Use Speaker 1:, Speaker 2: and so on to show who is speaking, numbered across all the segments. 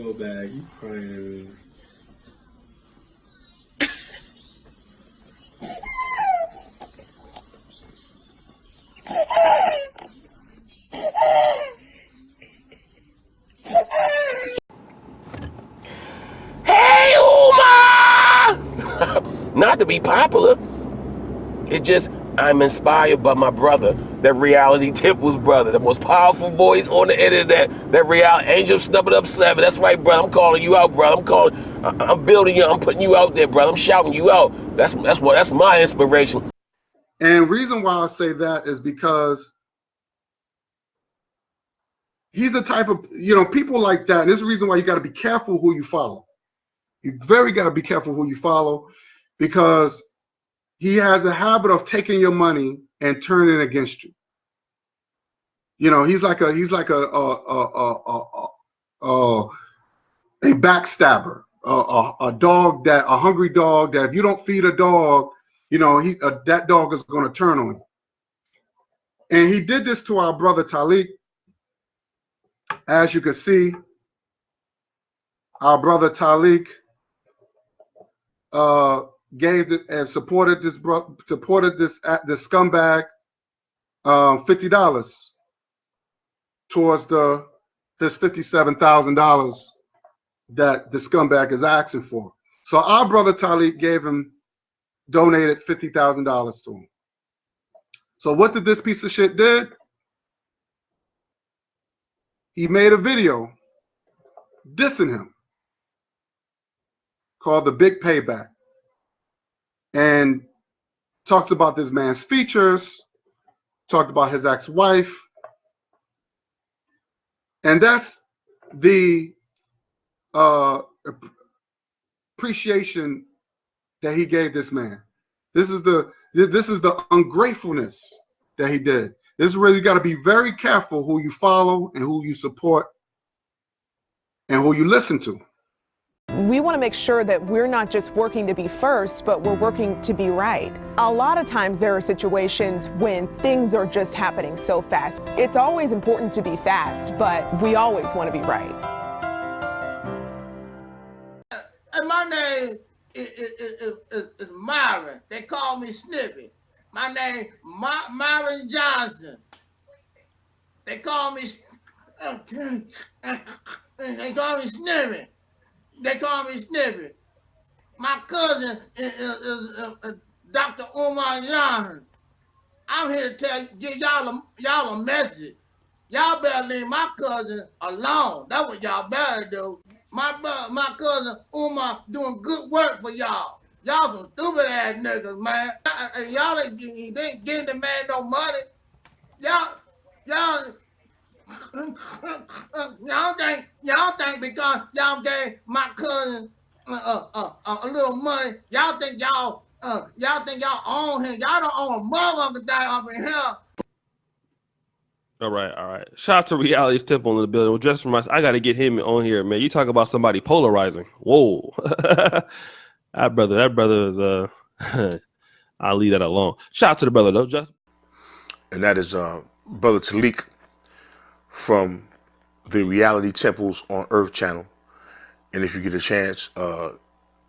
Speaker 1: feel bad. You crying.
Speaker 2: Hey, Uma! Not to be popular. It's just I'm inspired by my brother, that Reality Temple's brother, the most powerful voice on the internet, that reality angel snubbing up 7. That's right, brother. I'm calling you out, brother. I'm building you. I'm putting you out there, brother. I'm shouting you out. That's my inspiration.
Speaker 3: And reason why I say that is because he's the type of, people like that. And this is the reason why you got to be careful who you follow. You very got to be careful who you follow, because he has a habit of taking your money and turning it against you. He's like a backstabber, a hungry dog that if you don't feed a dog, that dog is going to turn on you. And he did this to our brother Taalik. As you can see, our brother Taalik gave and supported this scumbag $50 towards this $57,000 that the scumbag is asking for. So our brother Taalik donated $50,000 to him. So what did this piece of shit did? He made a video dissing him called The Big Payback, and talks about this man's features, talked about his ex-wife, and that's the appreciation that he gave this man. This is the ungratefulness that he did. This is where you got to be very careful who you follow and who you support and who you listen to.
Speaker 4: We want to make sure that we're not just working to be first, but we're working to be right. A lot of times there are situations when things are just happening so fast. It's always important to be fast, but we always want to be right.
Speaker 5: And my name is Myron. They call me SNIFFY. My name Myron Johnson. They call me SNIFFY. They call me SNIFFY. My cousin is Dr. Umar Johnson. I'm here to give y'all a message. Y'all better leave my cousin alone. That's what y'all better do. My cousin Umar doing good work for y'all. Y'all some stupid ass niggas, man. And y'all ain't giving the man no money. Y'all think because y'all gave my cousin a little money, y'all think y'all own him. Y'all don't own a motherfucker that up in here.
Speaker 6: All right. Shout out to Reality's Temple in the building. Well, just for I got to get him on here, man. You talk about somebody polarizing. Whoa. that brother is I'll leave that alone. Shout out to the brother though, Justin.
Speaker 7: And that is brother Taalik from the Reality Temples on Earth channel. And if you get a chance to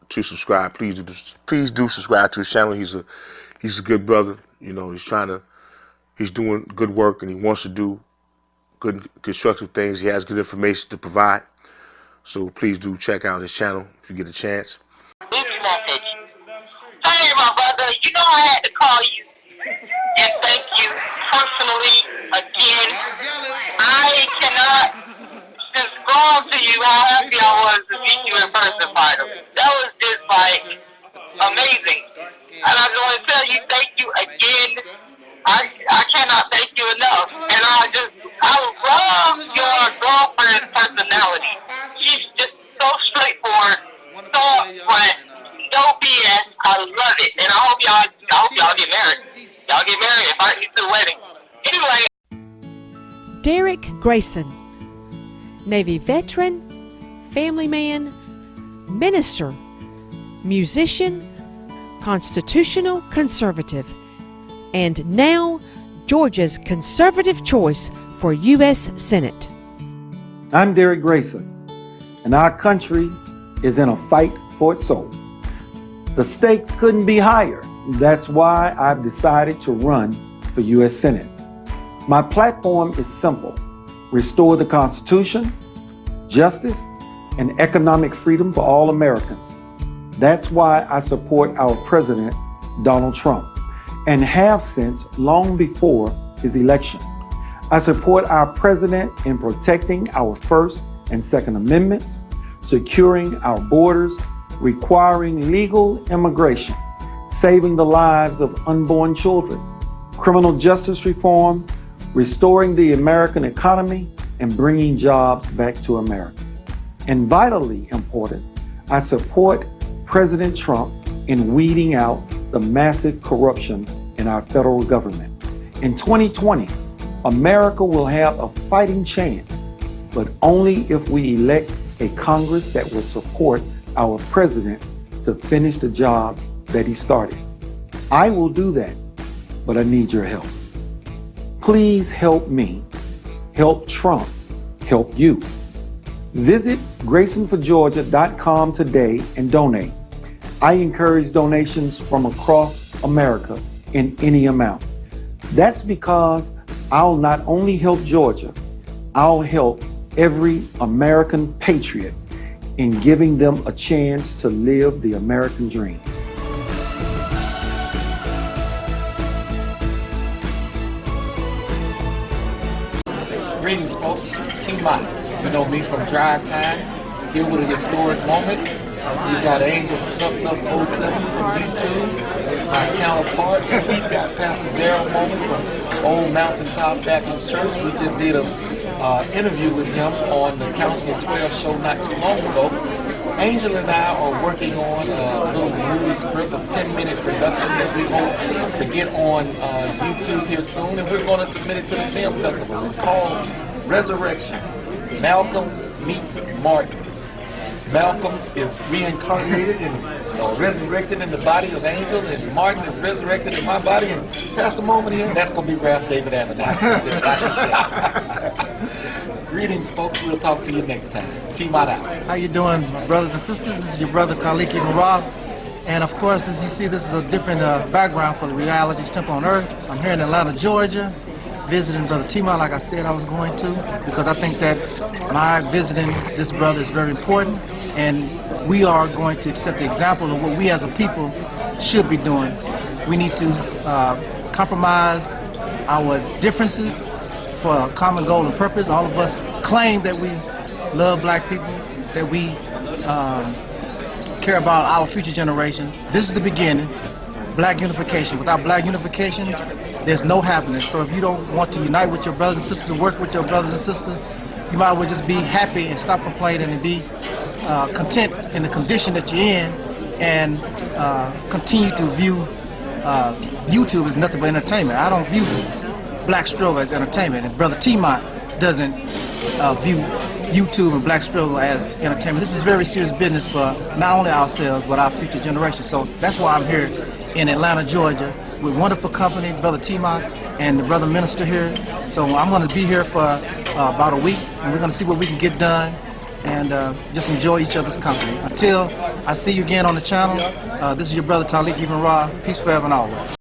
Speaker 7: subscribe, please do subscribe to his channel. He's a good brother. He's doing good work, and he wants to do good constructive things. He has good information to provide. So please do check out his channel if you get a chance.
Speaker 8: Hey, my brother, I had to call you and thank you personally again. I cannot describe to you how happy I was to meet you in person, Myron. That was just amazing. And I just want to tell you thank you again. I cannot thank you enough. And I love your girlfriend's personality. She's just so straightforward, so upfront, no BS. I love it. And I hope y'all get married. Y'all get married. Invite me to the wedding. Anyway.
Speaker 9: Derek Grayson, Navy veteran, family man, minister, musician, constitutional conservative, and now Georgia's conservative choice for U.S. Senate.
Speaker 10: I'm Derek Grayson, and our country is in a fight for its soul. The stakes couldn't be higher. That's why I've decided to run for U.S. Senate. My platform is simple: restore the Constitution, justice, and economic freedom for all Americans. That's why I support our President, Donald Trump, and have since long before his election. I support our President in protecting our First and Second Amendments, securing our borders, requiring legal immigration, saving the lives of unborn children, criminal justice reform, restoring the American economy, and bringing jobs back to America. And vitally important, I support President Trump in weeding out the massive corruption in our federal government. In 2020, America will have a fighting chance, but only if we elect a Congress that will support our president to finish the job that he started. I will do that, but I need your help. Please help me, help Trump, help you. Visit GraysonForGeorgia.com today and donate. I encourage donations from across America in any amount. That's because I'll not only help Georgia, I'll help every American patriot in giving them a chance to live the American dream.
Speaker 11: Greetings, folks. T-Mike. You know me from Drive Time, here with a historic moment. We've got Angel Snuffed Up 07 from YouTube, my counterpart. We've got Pastor Daryl Moment from Old Mountaintop Baptist Church. We just did an interview with him on the Council of 12 show not too long ago. Angel and I are working on a little movie script, a 10-minute production that we hope to get on YouTube here soon, and we're going to submit it to the film festival. It's called Resurrection. Malcolm meets Martin. Malcolm is reincarnated and resurrected in the body of Angel, and Martin is resurrected in my body, and Pastor Moment here, that's going to be Ralph David Abernathy. Greetings, folks. We'll talk to you next time. T-Mike out.
Speaker 12: How you doing, brothers and sisters? This is your brother Taalik Ibn'rad. And of course, as you see, this is a different background for the Reality's Temple on Earth. I'm here in Atlanta, Georgia, visiting Brother T-Mike like I said I was going to, because I think that my visiting this brother is very important, and we are going to accept the example of what we as a people should be doing. We need to compromise our differences for a common goal and purpose. All of us claim that we love black people, that we care about our future generations. This is the beginning, black unification. Without black unification, there's no happiness. So if you don't want to unite with your brothers and sisters, work with your brothers and sisters, you might as well just be happy and stop complaining and be content in the condition that you're in, and continue to view YouTube as nothing but entertainment. I don't view black struggle as entertainment, and Brother T-Mike doesn't view YouTube and black struggle as entertainment. This is very serious business for not only ourselves, but our future generations. So that's why I'm here in Atlanta, Georgia, with wonderful company, Brother T-Mike and the Brother Minister here. So I'm going to be here for about a week, and we're going to see what we can get done and just enjoy each other's company. Until I see you again on the channel, this is your brother Taalik Ibn'rad. Peace forever and always.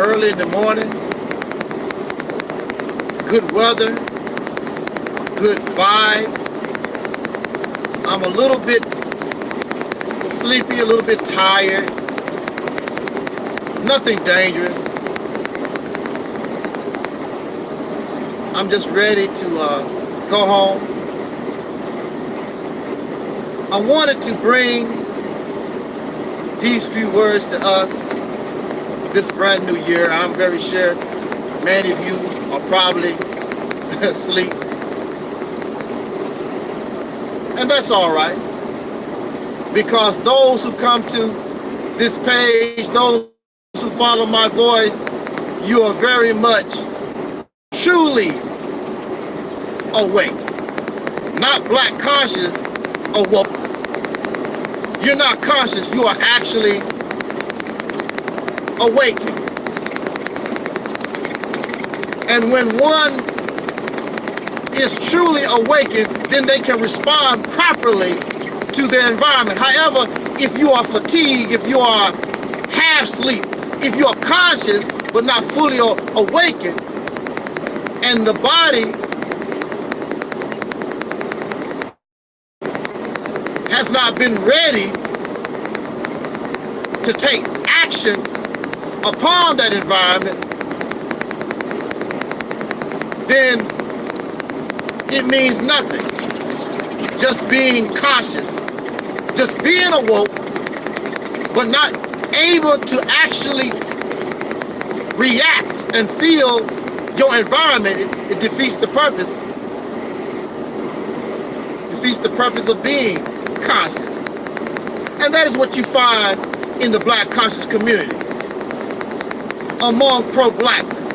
Speaker 12: early in the morning, good weather, good vibe. I'm a little bit sleepy, a little bit tired. Nothing dangerous. I'm just ready to go home. I wanted to bring these few words to us this brand new year. I'm very sure many of you are probably asleep. And that's all right. Because those who come to this page, those who follow my voice, you are very much truly awake. Not black conscious awoke. You're not conscious, you are actually awakened. And when one is truly awakened, then they can respond properly to their environment. However, if you are fatigued, if you are half asleep, if you are conscious but not fully awakened, and the body has not been ready to take action upon that environment, then it means nothing. Just being conscious, just being awoke, but not able to actually react and feel your environment, it defeats the purpose. Defeats the purpose of being conscious. And that is what you find in the black conscious community among pro-blackness.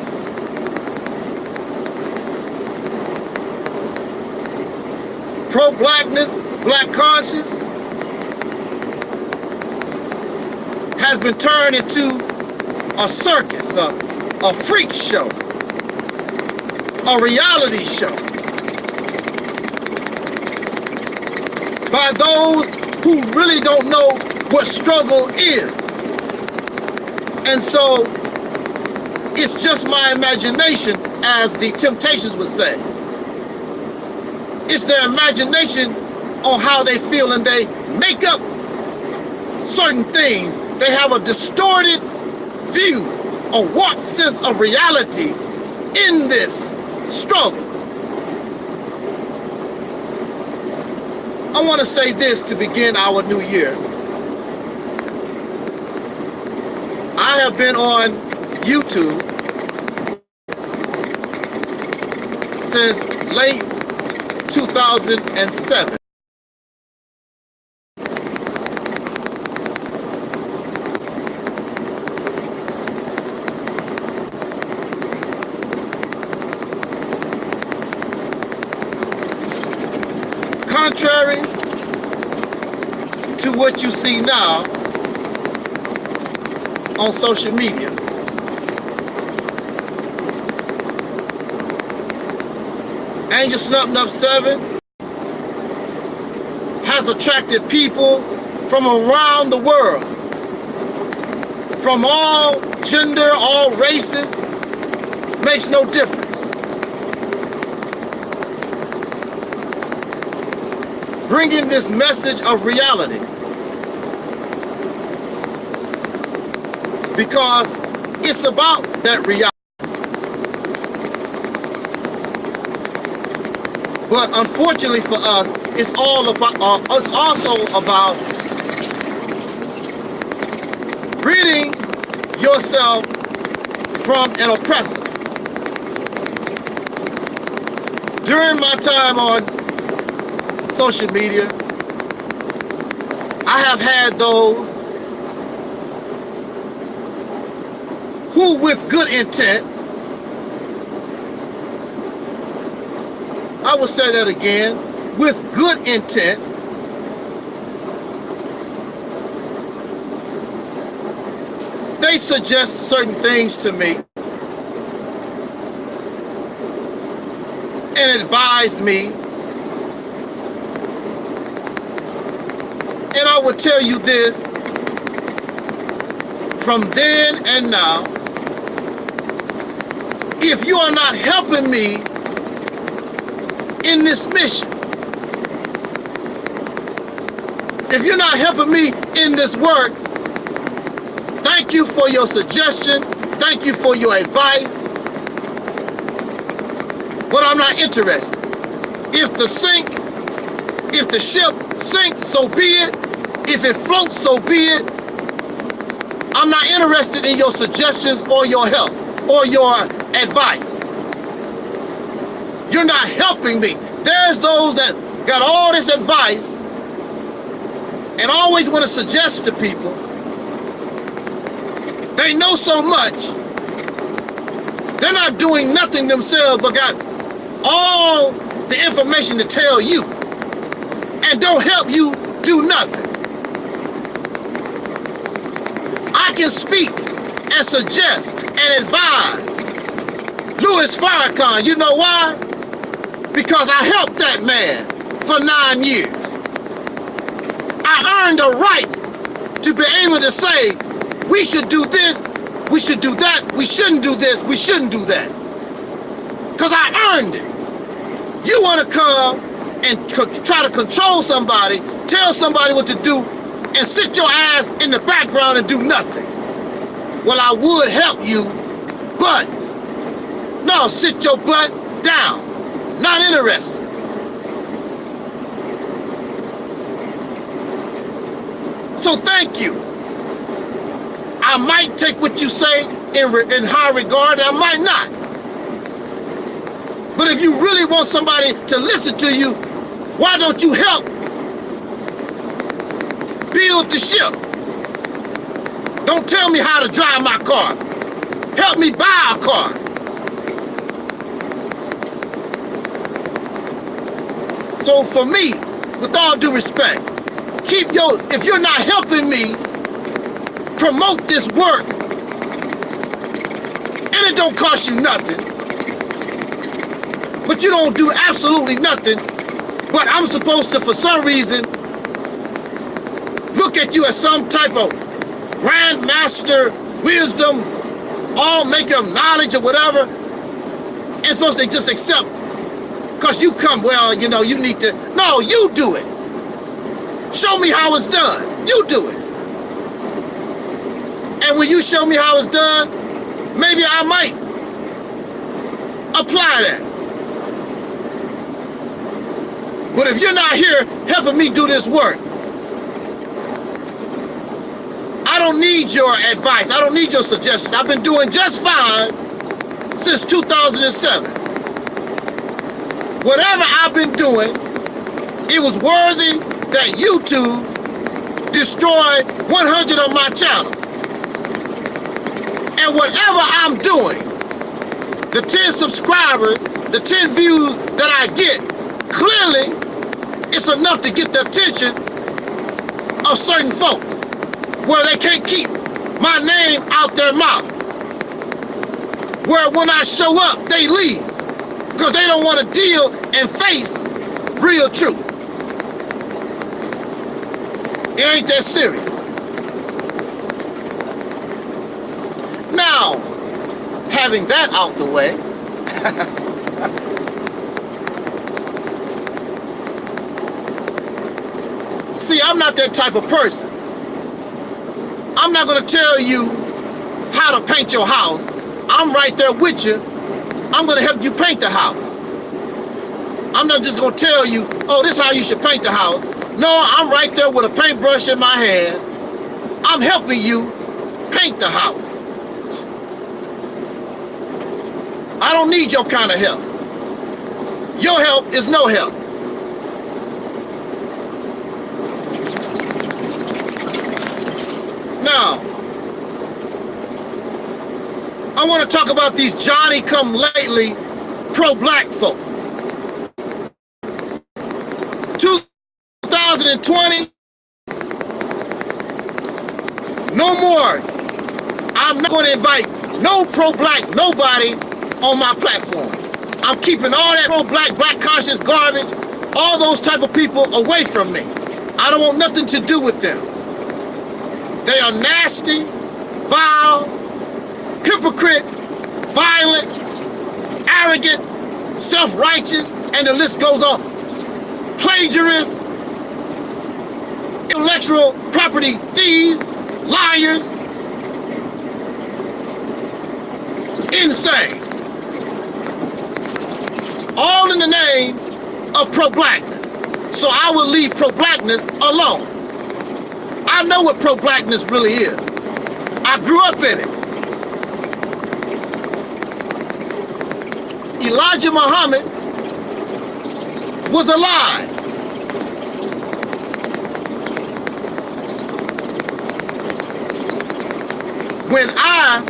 Speaker 12: Pro-blackness, black conscious has been turned into a circus, a freak show, a reality show by those who really don't know what struggle is. And so it's just my imagination, as the Temptations would say. It's their imagination on how they feel, and they make up certain things. They have a distorted view, a warped sense of reality in this struggle. I want to say this to begin our new year. I have been on YouTube since late 2007. Contrary to what you see now on social media, Angel Snub 7 has attracted people from around the world, from all gender, all races, makes no difference. Bringing this message of reality, because it's about that reality. But unfortunately for us, it's all about. It's also about ridding yourself from an oppressor. During my time on social media, I have had those who, with good intent, I will say that again, with good intent, they suggest certain things to me and advise me. And I will tell you this, from then and now,
Speaker 5: if you are not helping me in this mission, if you're not helping me in this work, thank you for your suggestion, thank you for your advice, but I'm not interested. If the ship sinks, so be it. If it floats, so be it. I'm not interested in your suggestions or your help or your advice. You're not helping me. There's those that got all this advice and always want to suggest to people. They know so much. They're not doing nothing themselves but got all the information to tell you and don't help you do nothing. I can speak and suggest and advise Louis Farrakhan. You know why? Because I helped that man for 9 years. I earned a right to be able to say, we should do this, we should do that, we shouldn't do this, we shouldn't do that. Because I earned it. You want to come and try to control somebody, tell somebody what to do, and sit your ass in the background and do nothing. Well, I would help you, but no, sit your butt down. Not interested. So thank you. I might take what you say in high regard, and I might not. But if you really want somebody to listen to you, why don't you help build the ship? Don't tell me how to drive my car. Help me buy a car. So for me, with all due respect, if you're not helping me promote this work, and it don't cost you nothing, but you don't do absolutely nothing, but I'm supposed to, for some reason, look at you as some type of grandmaster, wisdom, all maker of knowledge or whatever, and supposed to just accept, because you come, well, you know, you need to, no, you do it. Show me how it's done. You do it. And when you show me how it's done, maybe I might apply that. But if you're not here helping me do this work, I don't need your advice. I don't need your suggestions. I've been doing just fine since 2007. Whatever I've been doing, it was worthy that YouTube destroyed 100 of my channels. And whatever I'm doing, the 10 subscribers, the 10 views that I get, clearly it's enough to get the attention of certain folks where they can't keep my name out their mouth. Where when I show up, they leave because they don't want to deal and face real truth. It ain't that serious. Now, having that out the way, see, I'm not that type of person. I'm not going to tell you how to paint your house. I'm right there with you. I'm going to help you paint the house. I'm not just going to tell you, oh, this is how you should paint the house. No, I'm right there with a paintbrush in my hand. I'm helping you paint the house. I don't need your kind of help. Your help is no help. Now, I want to talk about these Johnny-come-lately pro-black folks. 2020, no more. I'm not going to invite no pro-black nobody on my platform. I'm keeping all that pro-black, black conscious garbage, all those type of people away from me. I don't want nothing to do with them. They are nasty, vile, hypocrites, violent, arrogant, self-righteous, and the list goes on. Plagiarists, intellectual property thieves, liars, insane. All in the name of pro-blackness. So I will leave pro-blackness alone. I know what pro-blackness really is. I grew up in it. Elijah Muhammad was alive. When I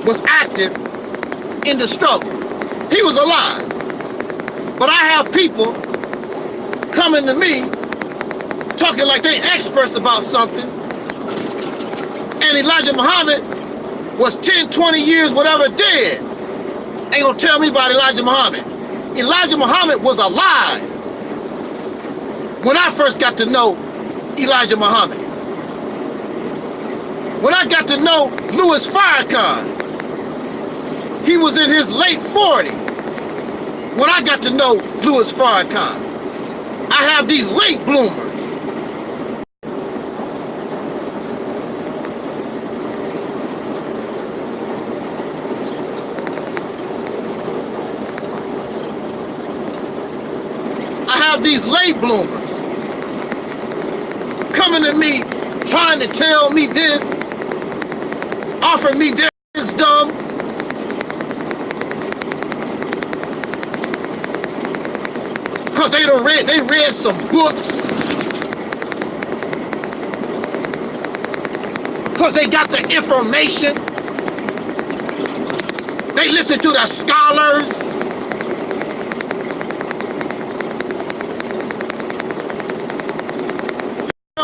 Speaker 5: was active in the struggle, he was alive. But I have people coming to me talking like they experts about something, and Elijah Muhammad was 10, 20 years, whatever, dead. Ain't gonna tell me about Elijah Muhammad. Elijah Muhammad was alive when I first got to know Elijah Muhammad. When I got to know Louis Farrakhan, he was in his late 40s when I got to know Louis Farrakhan. I have these late bloomers. These late bloomers coming to me trying to tell me this, offer me their wisdom. Because they read some books. Because they got the information. They listen to the scholars.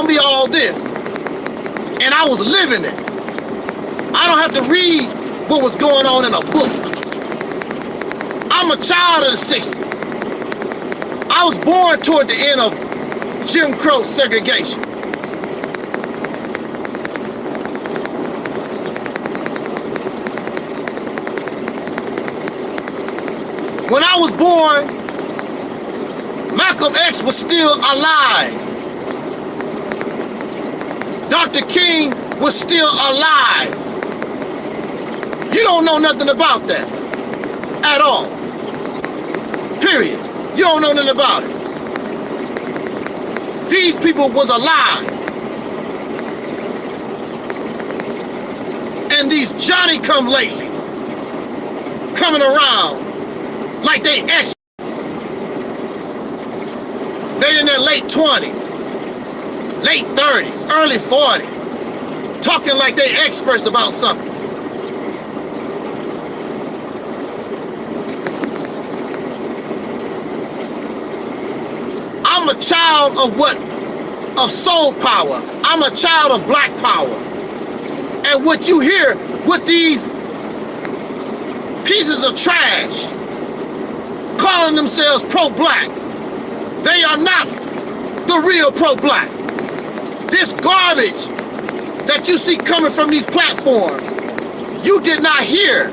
Speaker 5: Me all this, and I was living it. I don't have to read what was going on in a book. I'm a child of the 60s. I was born toward the end of Jim Crow segregation. When I was born, Malcolm X was still alive. Dr. King was still alive. You don't know nothing about that at all. Period. You don't know nothing about it. These people was alive. And these Johnny-come-latelys coming around like they experts. They in their late 20s. Late 30s, early 40s, talking like they experts about something. I'm a child of soul power. I'm a child of black power. And what you hear with these pieces of trash calling themselves pro-black, they are not the real pro-black. This garbage that you see coming from these platforms, you did not hear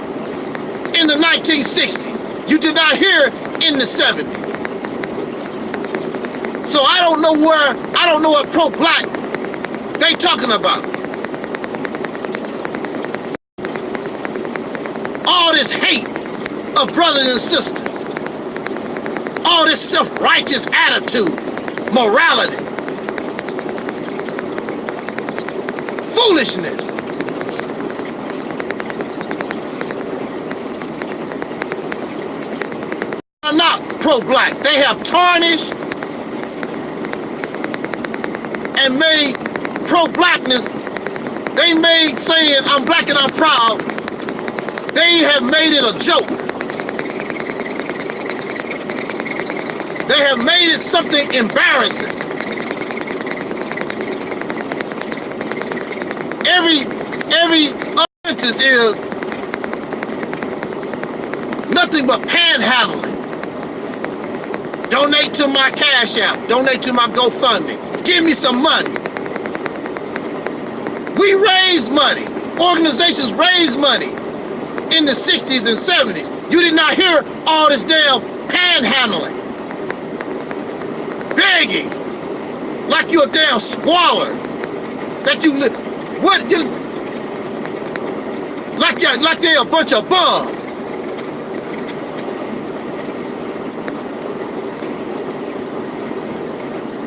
Speaker 5: in the 1960s. You did not hear in the 70s. So I don't know what pro-black they talking about. All this hate of brothers and sisters. All this self-righteous attitude, morality. Foolishness. They are not pro-black. They have tarnished and made pro-blackness, they made saying I'm black and I'm proud, they have made it a joke. They have made it something embarrassing. Every sentence is nothing but panhandling. Donate to my Cash App. Donate to my GoFundMe. Give me some money. We raise money. Organizations raise money in the 60s and 70s. You did not hear all this damn panhandling, begging, like you're a damn squalor. That you what you like they're a bunch of bums.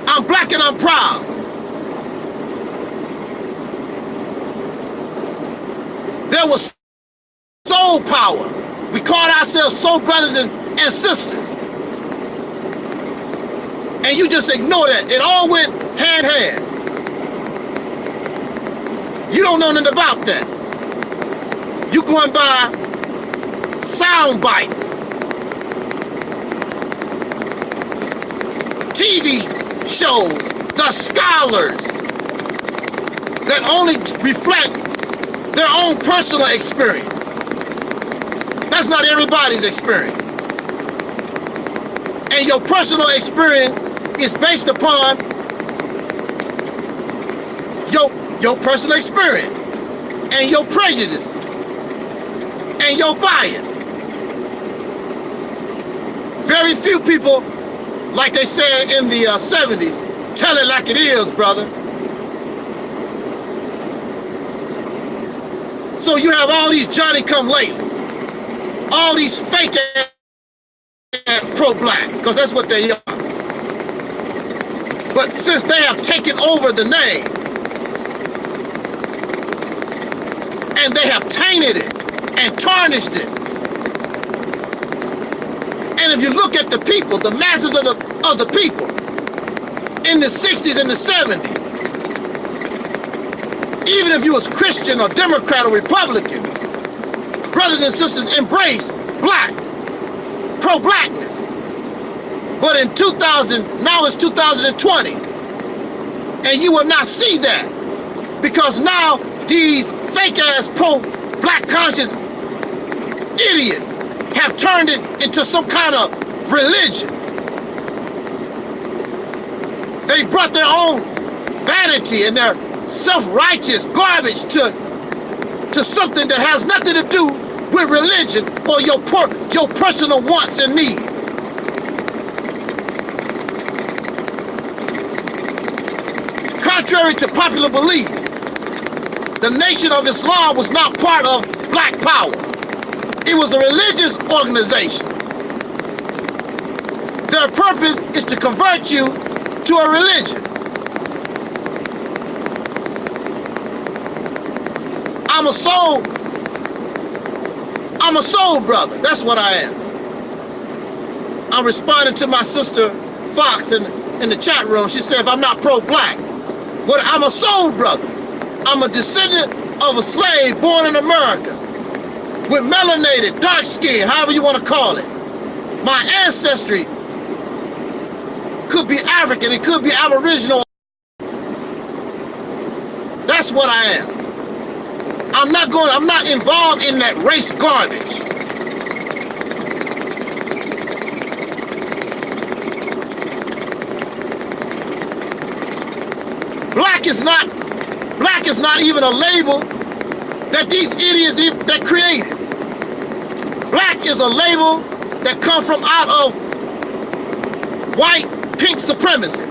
Speaker 5: I'm black and I'm proud. There was soul power. We called ourselves soul brothers and sisters. And you just ignore that. It all went hand in hand. You don't know nothing about that. You going by sound bites. TV shows, the scholars that only reflect their own personal experience. That's not everybody's experience. And your personal experience is based upon your personal experience and your prejudice and your bias. Very few people, like they said in the 70s, tell it like it is, brother. So you have all these Johnny-come-latelys, all these fake-ass pro-blacks, because that's what they are. But since they have taken over the name, and they have tainted it and tarnished it, and if you look at the people, the masses of the people, in the 60s and the 70s, even if you was Christian or Democrat or Republican, brothers and sisters embrace black, pro-blackness. But in 2000, now it's 2020, and you will not see that, because now these fake-ass pro-black conscious idiots have turned it into some kind of religion. They've brought their own vanity and their self-righteous garbage to something that has nothing to do with religion or your personal wants and needs. Contrary to popular belief, the Nation of Islam was not part of Black Power. It was a religious organization. Their purpose is to convert you to a religion. I'm a soul brother. That's what I am. I'm responding to my sister Fox in the chat room. She said if I'm not pro-black, but I'm a soul brother. I'm a descendant of a slave born in America with melanated, dark skin, however you want to call it. My ancestry could be African, it could be Aboriginal. That's what I am. I'm not involved in that race garbage. Black is not even a label that these idiots that created. Black is a label that comes from out of white pink supremacy.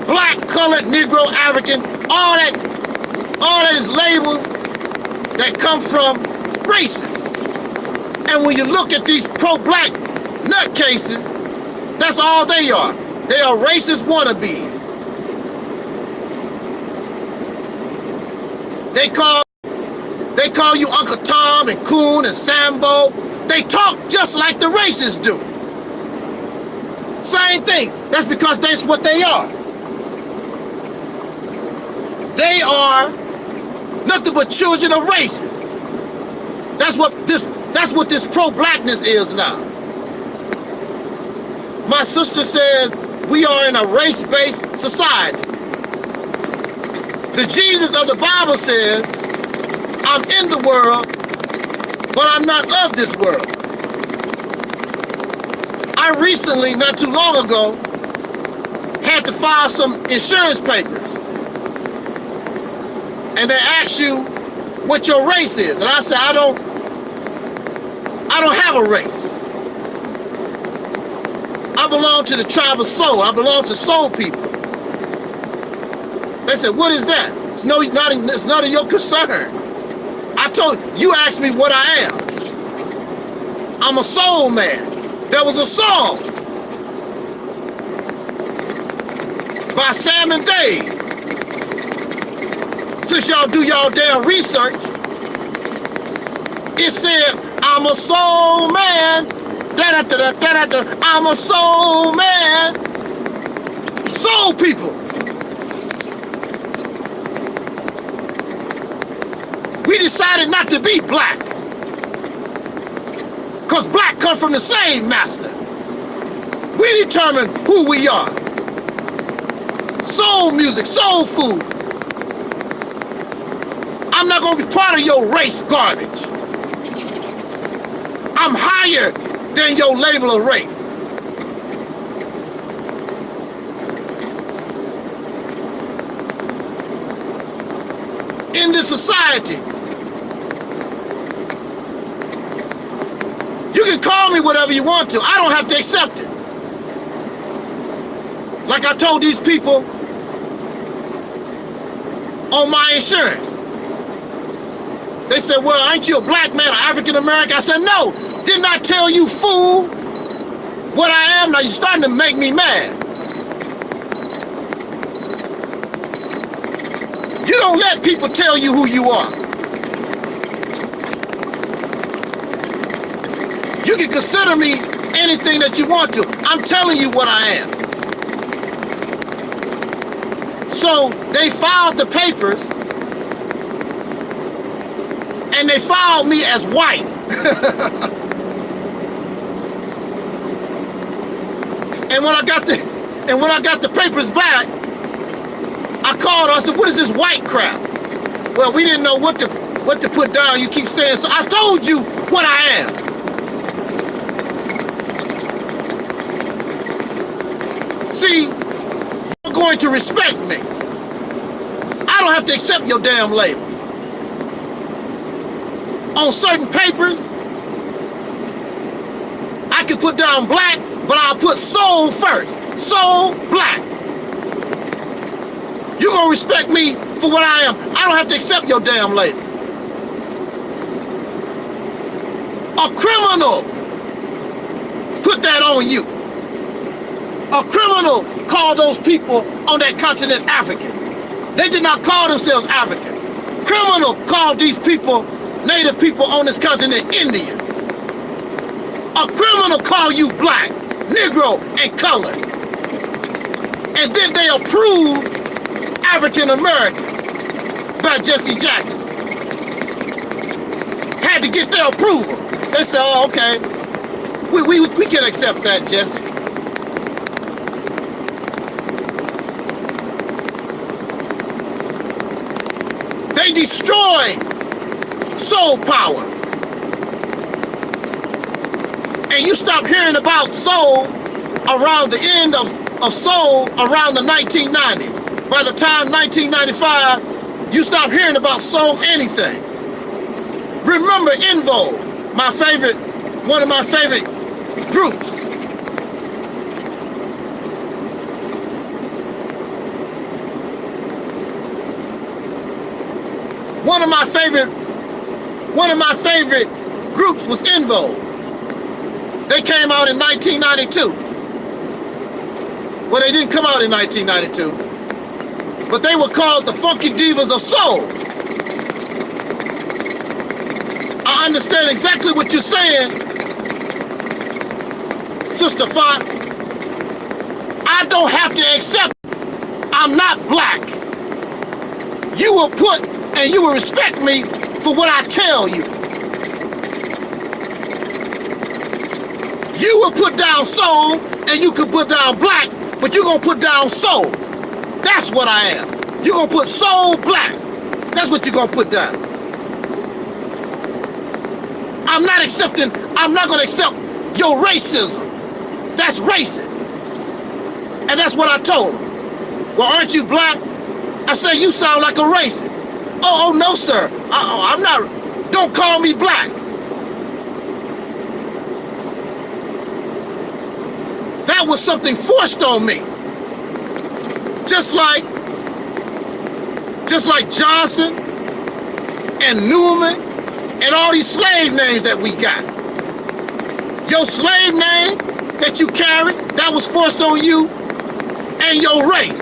Speaker 5: Black, colored, Negro, African, all that is labels that come from races. And when you look at these pro-black nutcases, that's all they are. They are racist wannabes. They call you Uncle Tom and Coon and Sambo. They talk just like the racists do. Same thing. That's because that's what they are. They are nothing but children of races. That's what this pro-blackness is now. My sister says we are in a race-based society. The Jesus of the Bible says, I'm in the world, but I'm not of this world. I recently, not too long ago, had to file some insurance papers. And they ask you what your race is. And I said, I don't have a race. I belong to the tribe of soul. I belong to soul people. They said, what is that? It's none of your concern. I told you, asked me what I am. I'm a soul man. There was a song by Sam and Dave. Since y'all do y'all damn research, it said, I'm a soul man. Da-da-da-da-da-da. I'm a soul man. Soul people. We decided not to be black. Because black come from the same master. We determine who we are. Soul music, soul food. I'm not going to be part of your race garbage. I'm higher than your label of race. In this society, you can call me whatever you want to. I don't have to accept it. Like I told these people on my insurance. They said, well, aren't you a black man or African American? I said, no. Didn't I tell you, fool, what I am? Now you're starting to make me mad. You don't let people tell you who you are. You can consider me anything that you want to. I'm telling you what I am. So they filed the papers and they filed me as white. And when I got the papers back, I called her. I said, "What is this white crap?" Well, we didn't know what to put down. You keep saying so. I told you what I am. See, you're going to respect me. I don't have to accept your damn label. On certain papers, I can put down black, but I'll put soul first. Soul black. You're gonna respect me for what I am. I don't have to accept your damn label. A criminal put that on you. A criminal called those people on that continent African. They did not call themselves African. Criminal called these people, native people on this continent, Indians. A criminal called you black, Negro, and colored. And then they approved African American by Jesse Jackson. Had to get their approval. They said, oh, okay, we can accept that, Jesse. They destroyed soul power. And you stop hearing about soul around the end of soul around the 1990s. By the time 1995, you stop hearing about soul anything. Remember En Vogue, one of my favorite groups. One of my favorite groups was En Vogue. They came out in 1992. Well, they didn't come out in 1992, but they were called the Funky Divas of Soul. I understand exactly what you're saying, Sister Fox. I don't have to accept it. I'm not black. You will put and you will respect me for what I tell you. You will put down soul and you can put down black, but you're gonna put down soul. That's what I am. You're gonna put soul black. That's what you're gonna put down. I'm not gonna accept your racism. That's racist. And that's what I told him. Well, aren't you black? I said, you sound like a racist. Oh no, sir. I'm not. Don't call me black. that was something forced on me. Just like Johnson and Newman and all these slave names that we got. Your slave name that you carry, that was forced on you, and your race,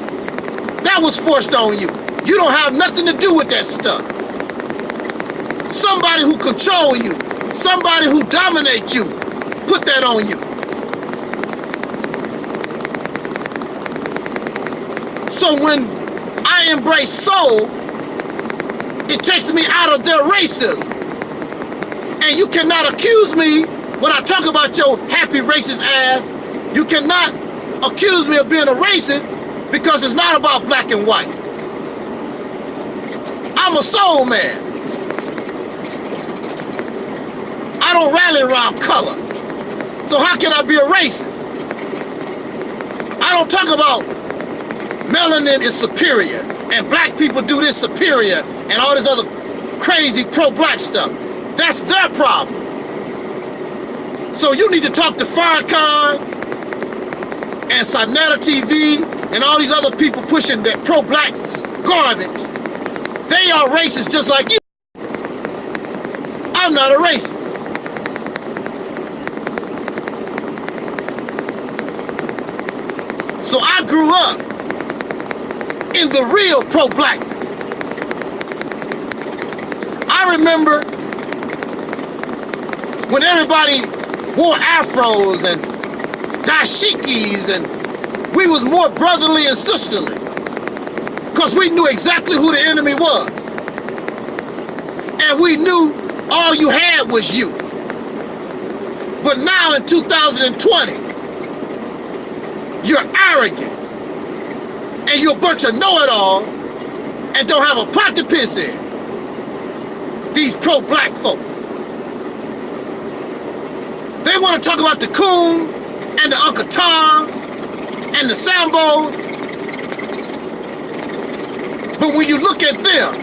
Speaker 5: that was forced on you. You don't have nothing to do with that stuff. Somebody who control you, somebody who dominates you, put that on you. So when I embrace soul, it takes me out of their racism. And you cannot accuse me when I talk about your happy racist ass. You cannot accuse me of being a racist because it's not about black and white. I'm a soul man. I don't rally around color. So how can I be a racist? I don't talk about melanin is superior and black people do this superior and all this other crazy pro-black stuff. That's their problem. So you need to talk to Farrakhan and Sadnetta TV and all these other people pushing that pro-black garbage. They are racist just like you. I'm not a racist. So I grew up in the real pro-blackness. I remember when everybody wore afros and dashikis and we was more brotherly and sisterly because we knew exactly who the enemy was. And we knew all you had was you. But now in 2020, you're arrogant and you're a bunch of know-it-alls and don't have a pot to piss in. These pro-black folks. They want to talk about the Coons and the Uncle Toms and the Sambos. But when you look at them,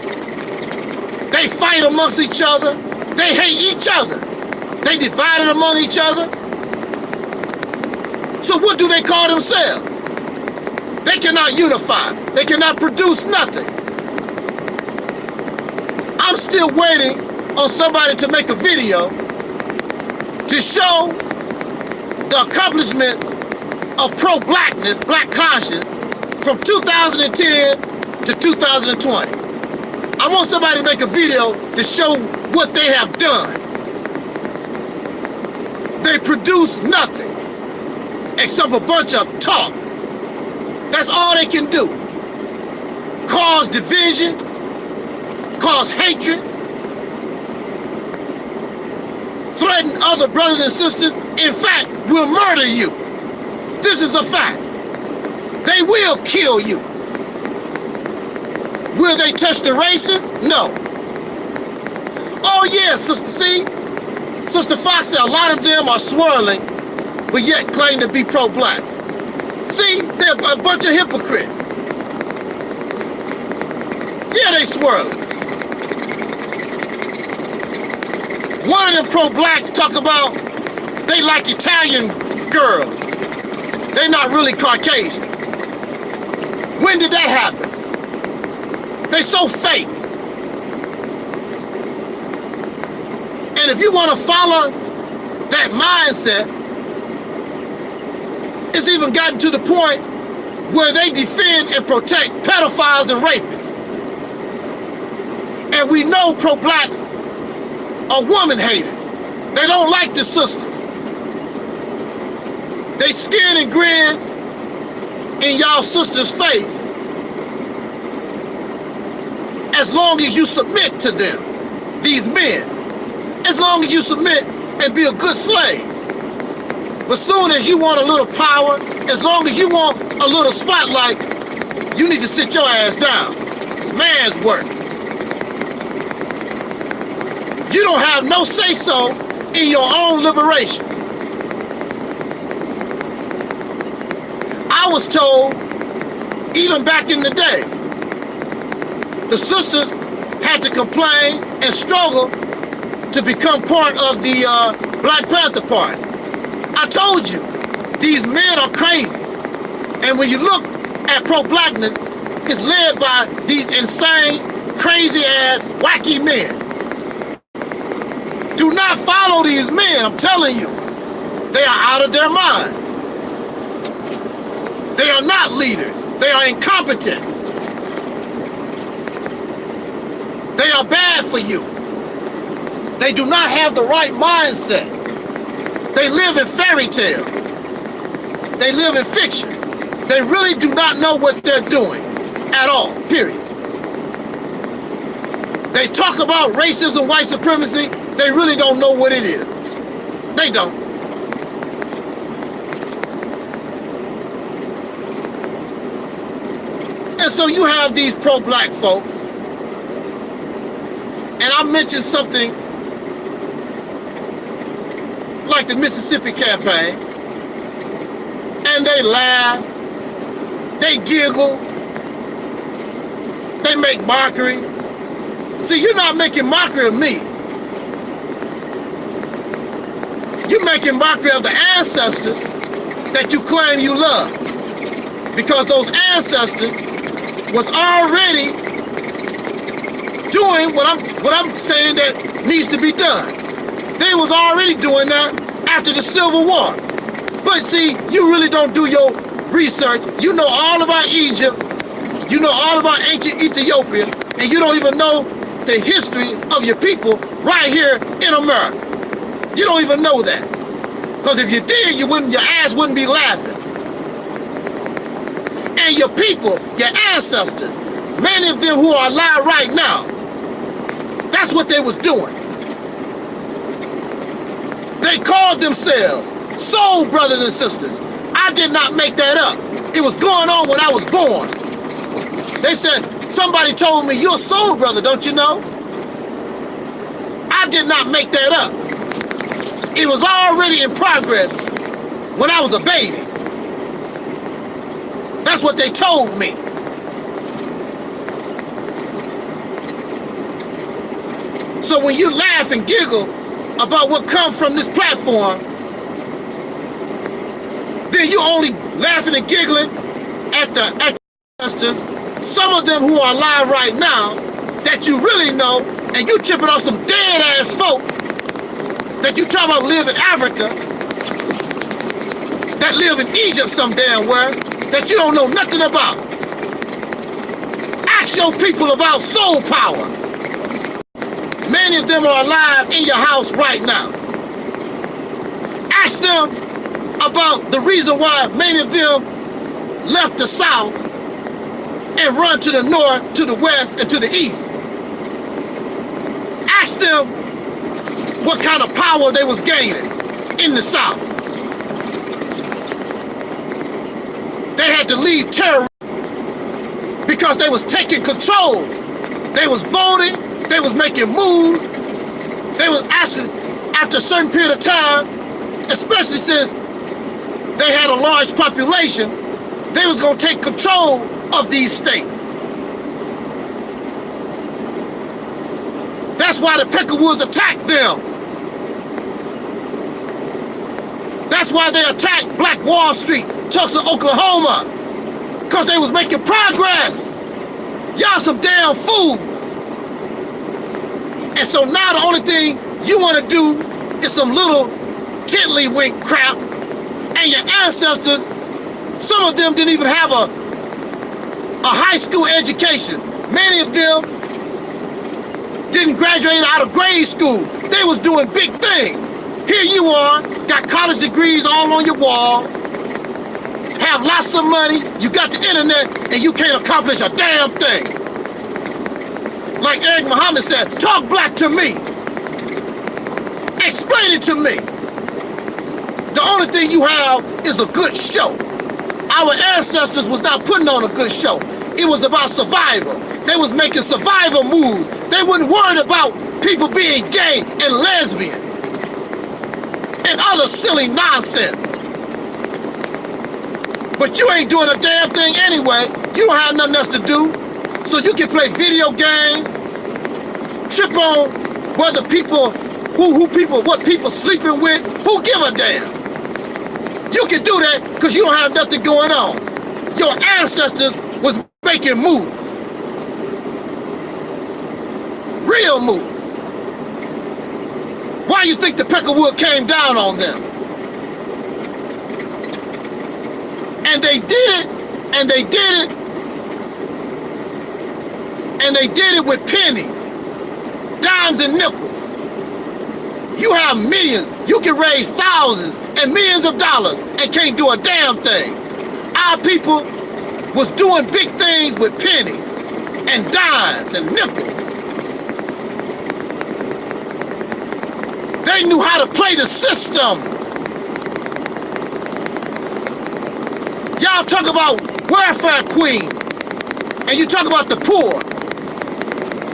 Speaker 5: they fight amongst each other. They hate each other. They divided among each other. So what do they call themselves? They cannot unify. They cannot produce nothing. I'm still waiting on somebody to make a video to show the accomplishments of pro-blackness, black conscience, from 2010 to 2020. I want somebody to make a video to show what they have done. They produce nothing except a bunch of talk. That's all they can do. Cause division, cause hatred, threaten other brothers and sisters. In fact, will murder you. This is a fact. They will kill you. Will they touch the races? No. Oh yeah, Sister C. Sister Fox said a lot of them are swirling, but yet claim to be pro-black. See, they're a bunch of hypocrites. Yeah, they swirling. One of them pro-blacks talk about they like Italian girls. They're not really Caucasian. When did that happen? They so fake. And if you want to follow that mindset, it's even gotten to the point where they defend and protect pedophiles and rapists. And we know pro-blacks are woman haters. They don't like the sisters. They skin and grin in y'all sisters' face as long as you submit to them, these men. As long as you submit and be a good slave. But soon as you want a little power, as long as you want a little spotlight, you need to sit your ass down. It's man's work. You don't have no say-so in your own liberation. I was told, even back in the day, the sisters had to complain and struggle to become part of the Black Panther Party. I told you,
Speaker 12: These men are crazy. And when you look at pro-blackness, it's led by these insane, crazy-ass, wacky men. Do not follow these men, I'm telling you. They are out of their mind. They are not leaders. They are incompetent. They are bad for you. They do not have the right mindset. They live in fairy tales. They live in fiction. They really do not know what they're doing at all, period. They talk about racism, white supremacy. They really don't know what it is. They don't. And so you have these pro-black folks. And I mentioned something like the Mississippi campaign. And they laugh. They giggle. They make mockery. See, you're not making mockery of me. You're making mockery of the ancestors that you claim you love. Because those ancestors was already doing what I'm saying that needs to be done. They was already doing that after the Civil War. But see, you really don't do your research. You know all about Egypt. You know all about ancient Ethiopia. And you don't even know the history of your people right here in America. You don't even know that. Because if you did, your ass wouldn't be laughing. And your people, your ancestors, many of them who are alive right now, that's what they was doing. They called themselves soul brothers and sisters. I did not make that up. It was going on when I was born. They said, somebody told me, you're a soul brother, don't you know? I did not make that up. It was already in progress when I was a baby. That's what they told me. So when you laugh and giggle about what comes from this platform, then you only laughing and giggling at the ancestors, some of them who are alive right now, that you really know, and you tripping off some dead ass folks that you talk about live in Africa, that live in Egypt some damn where, that you don't know nothing about. Ask your people about soul power. Many of them are alive in your house right now. Ask them about the reason why many of them left the South and run to the North, to the West, and to the East. Ask them what kind of power they was gaining in the South. They had to leave terror because they was taking control. They was voting, they was making moves, they was asking after a certain period of time, especially since they had a large population, they was gonna take control of these states. That's why the Peckerwoods attacked them. That's why they attacked Black Wall Street, Tulsa, Oklahoma, because they was making progress. Y'all some damn fools. And so now the only thing you want to do is some little tiddlywink crap, and your ancestors, some of them didn't even have a high school education. Many of them didn't graduate out of grade school. They was doing big things. Here you are, got college degrees all on your wall, have lots of money, you got the internet, and you can't accomplish a damn thing. Like Eric Muhammad said, talk black to me. Explain it to me. The only thing you have is a good show. Our ancestors was not putting on a good show. It was about survival. They was making survival moves. They wasn't worried about people being gay and lesbian and other silly nonsense. But you ain't doing a damn thing anyway. You don't have nothing else to do. So you can play video games, trip on whether people, what people sleeping with, who give a damn? You can do that because you don't have nothing going on. Your ancestors was making moves. Real moves. Why you think the Peckerwood came down on them? And they did it, and they did it, and they did it with pennies, dimes and nickels. You have millions, you can raise thousands and millions of dollars and can't do a damn thing. Our people was doing big things with pennies and dimes and nickels. They knew how to play the system. Y'all talk about welfare queens, and you talk about the poor,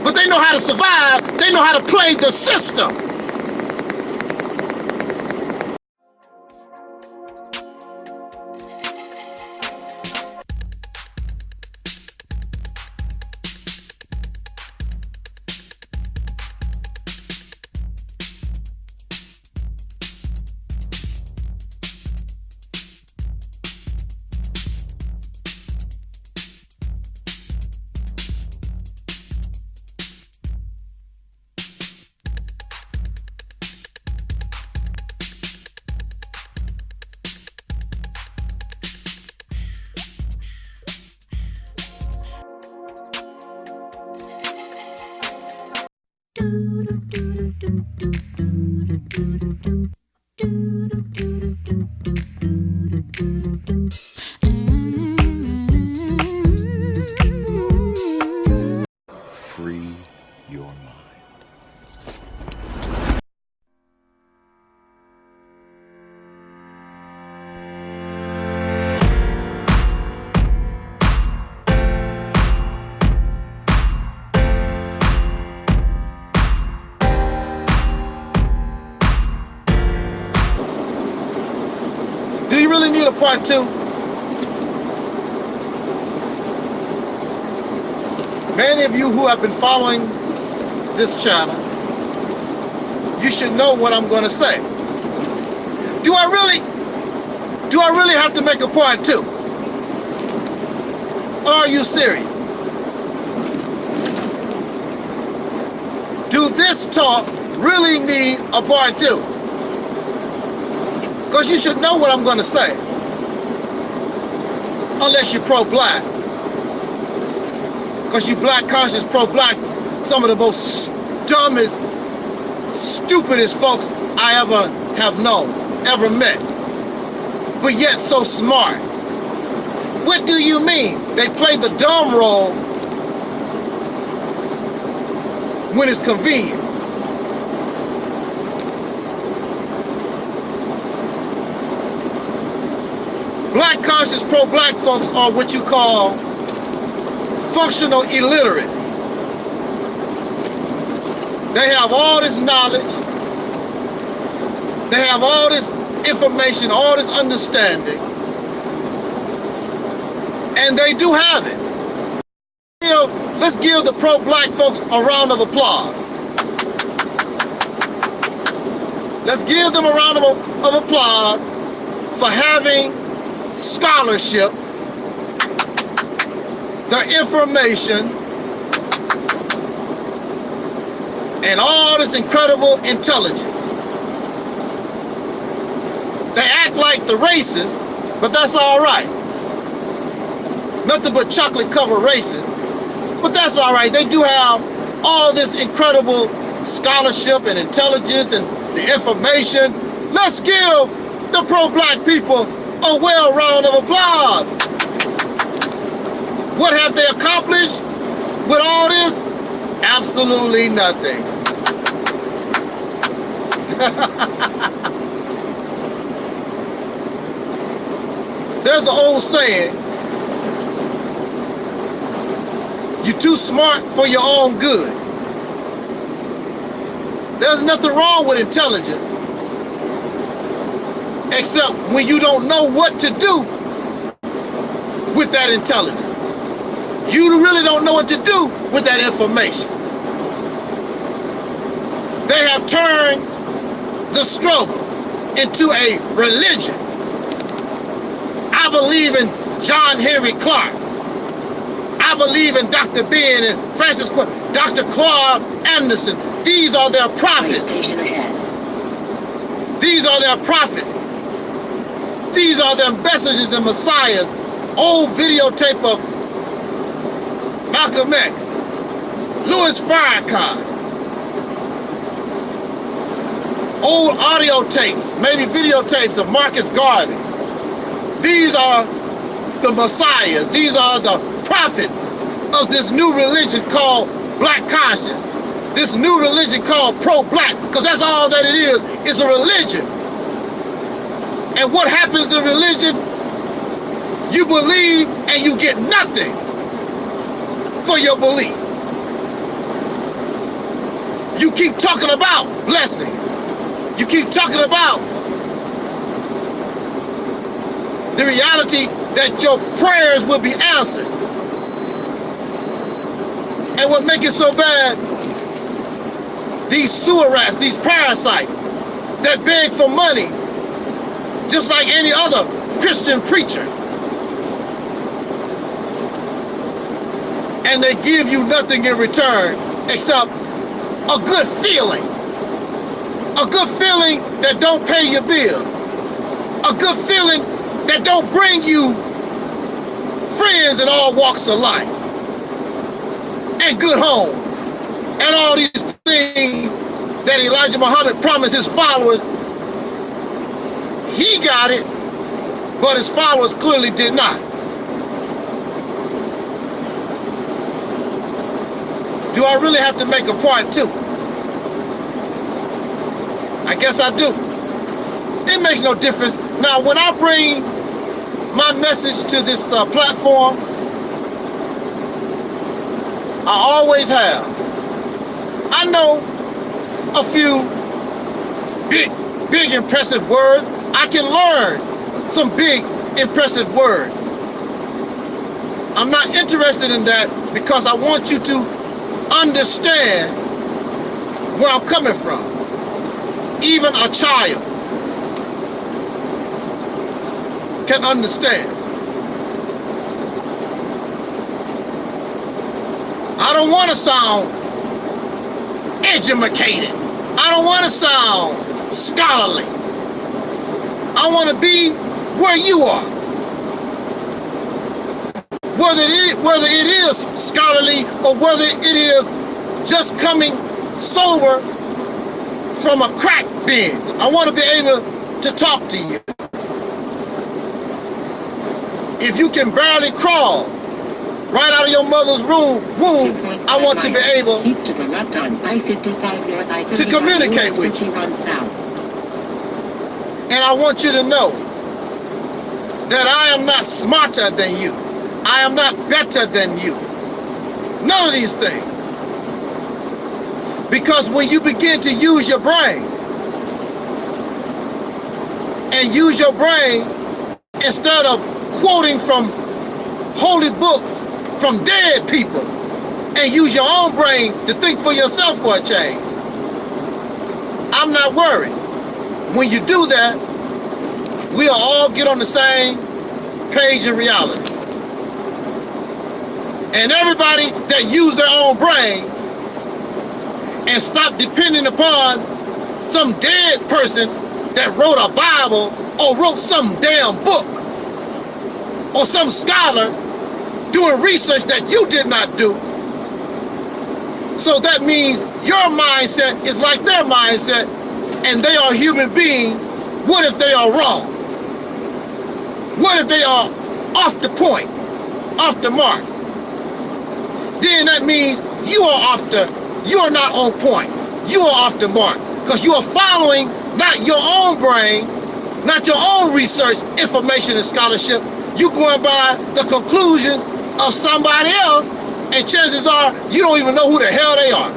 Speaker 12: but they know how to survive, they know how to play the system.
Speaker 7: Free your mind.
Speaker 12: Do you really need a part two? Many of you who have been following this channel, you should know what I'm going to say. Do I really have to make a part two? Or are you serious? Do this talk really need a part two? Because you should know what I'm going to say. Unless you're pro-black. Because you black conscious, pro-black, some of the most dumbest, stupidest folks I ever have known, ever met. But yet so smart. What do you mean? They play the dumb role when it's convenient. Black conscious pro-black folks are what you call functional illiterates. They have all this knowledge, they have all this information, all this understanding, and they do have it. Let's give the pro-black folks a round of applause. Let's give them a round of applause for having scholarship, the information, and all this incredible intelligence. They act like the racists, but that's all right. Nothing but chocolate covered racists, but that's all right. They do have all this incredible scholarship and intelligence and the information. Let's give the pro-black people a well round of applause. What have they accomplished with all this? Absolutely nothing. There's an old saying, you're too smart for your own good. There's nothing wrong with intelligence, except when you don't know what to do with that intelligence. You really don't know what to do with that information. They have turned the struggle into a religion.
Speaker 5: I believe in John Henry Clark. I believe in Dr. Ben and Francis, Dr. Claude Anderson. These are their prophets. These are their prophets. These are their messengers and messiahs. Old videotape of Malcolm X, Louis Farrakhan, old audio tapes, maybe videotapes of Marcus Garvey. These are the messiahs. These are the prophets of this new religion called Black Conscience. This new religion called pro-black, because that's all that it is. It's a religion. And what happens in religion? You believe and you get nothing for your belief. You keep talking about blessings. You keep talking about the reality that your prayers will be answered. And what makes it so bad, these sewer rats, these parasites that beg for money, just like any other Christian preacher. And they give you nothing in return except a good feeling. A good feeling that don't pay your bills. A good feeling that don't bring you friends in all walks of life. And good homes. And all these things that Elijah Muhammad promised his followers. He got it, but his followers clearly did not. Do I really have to make a part two? I guess I do. It makes no difference. Now, when I bring my message to this platform, I always have. I know a few big impressive words. I can learn some big impressive words. I'm not interested in that because I want you to understand where I'm coming from. Even a child can understand. I don't want to sound educated. I don't want to sound scholarly. I want to be where you are. Whether it is scholarly or whether it is just coming sober from a crack binge. I want to be able to talk to you. If you can barely crawl right out of your mother's womb, I want to be able to communicate with you. And I want you to know that I am not smarter than you. I am not better than you. None of these things. Because when you begin to use your brain, and use your brain instead of quoting from holy books from dead people, and use your own brain to think for yourself for a change, I'm not worried. When you do that, we'll all get on the same page in reality. And everybody that use their own brain and stop depending upon some dead person that wrote a Bible or wrote some damn book or some scholar doing research that you did not do. So that means your mindset is like their mindset and they are human beings. What if they are wrong? What if they are off the point, off the mark? Then that means you are not on point. You are off the mark because you are following not your own brain, not your own research, information, and scholarship. You're going by the conclusions of somebody else, and chances are you don't even know who the hell they are.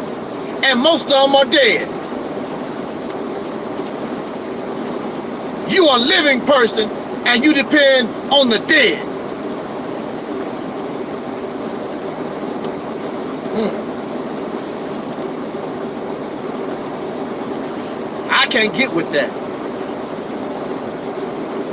Speaker 5: And most of them are dead. You are a living person, and you depend on the dead. I can't get with that.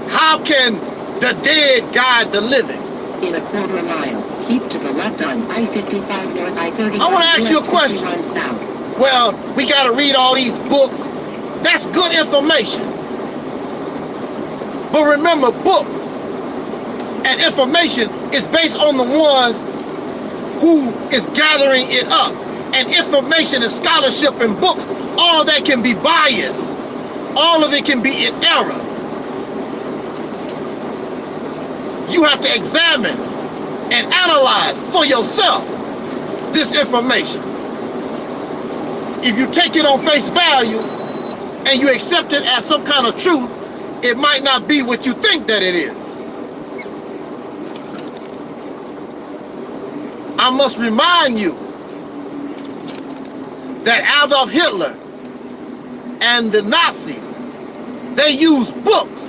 Speaker 5: How can The dead guide the living.
Speaker 13: In a quarter mile, keep to the left on I-55 north, I-35
Speaker 5: I want to ask you a question.
Speaker 13: south.
Speaker 5: Well, we got to read all these books. That's good information. But remember, books and information is based on the ones who is gathering it up. And information and scholarship and books, all that can be biased. All of it can be in error. You have to examine and analyze for yourself this information. If you take it on face value and you accept it as some kind of truth, it might not be what you think that it is. I must remind you that Adolf Hitler and the Nazis, they used books.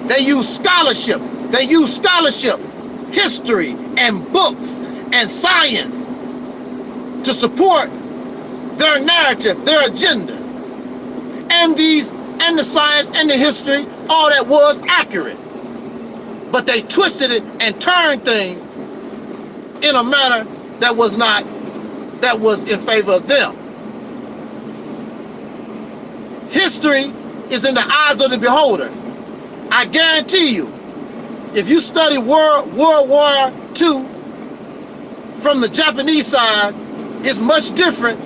Speaker 5: They used scholarship. They used scholarship, history, and books, and science to support their narrative, their agenda. And the science and the history, all that was accurate. But they twisted it and turned things in a manner that was in favor of them. History is in the eyes of the beholder. I guarantee you, if you study World War II from the Japanese side, it's much different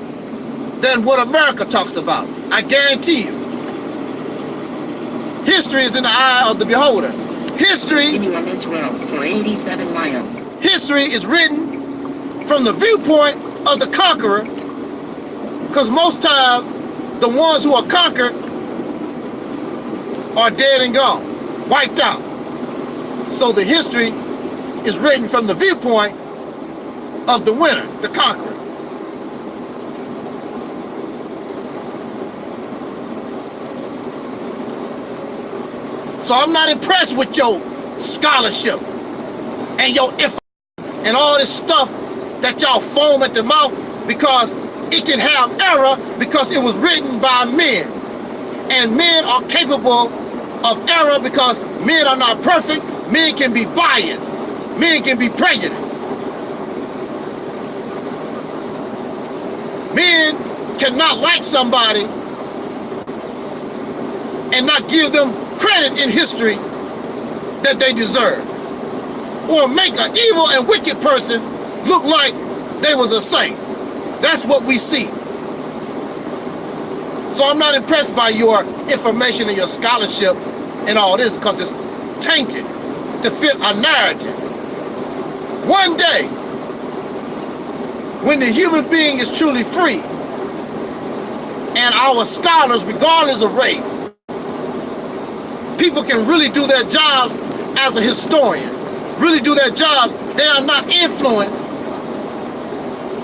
Speaker 5: than what America talks about. I guarantee you. History is in the eye of the beholder. History.
Speaker 13: Continue on this road for 87 miles.
Speaker 5: History is written from the viewpoint of the conqueror, because most times the ones who are conquered are dead and gone, wiped out. So the history is written from the viewpoint of the winner, the conqueror. So I'm not impressed with your scholarship and your information and all this stuff that y'all foam at the mouth, because it can have error because it was written by men. And men are capable of error because men are not perfect. Men can be biased. Men can be prejudiced. Men cannot like somebody and not give them credit in history that they deserve, or make an evil and wicked person look like they was a saint. That's what we see. So I'm not impressed by your information and your scholarship and all this, because it's tainted to fit a narrative. One day, when the human being is truly free, and our scholars, regardless of race, people can really do their jobs as a historian, really do their jobs. They are not influenced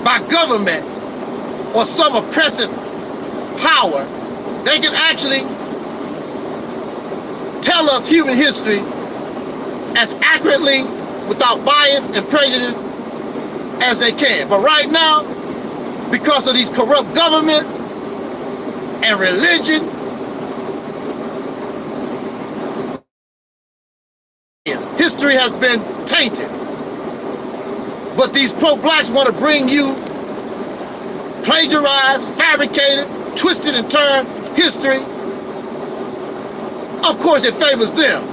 Speaker 5: by government or some oppressive power. They can actually tell us human history as accurately, without bias and prejudice, as they can. But right now, because of these corrupt governments and religion, history has been tainted. But these pro-blacks want to bring you plagiarized, fabricated, twisted and turned history. Of course it favors them.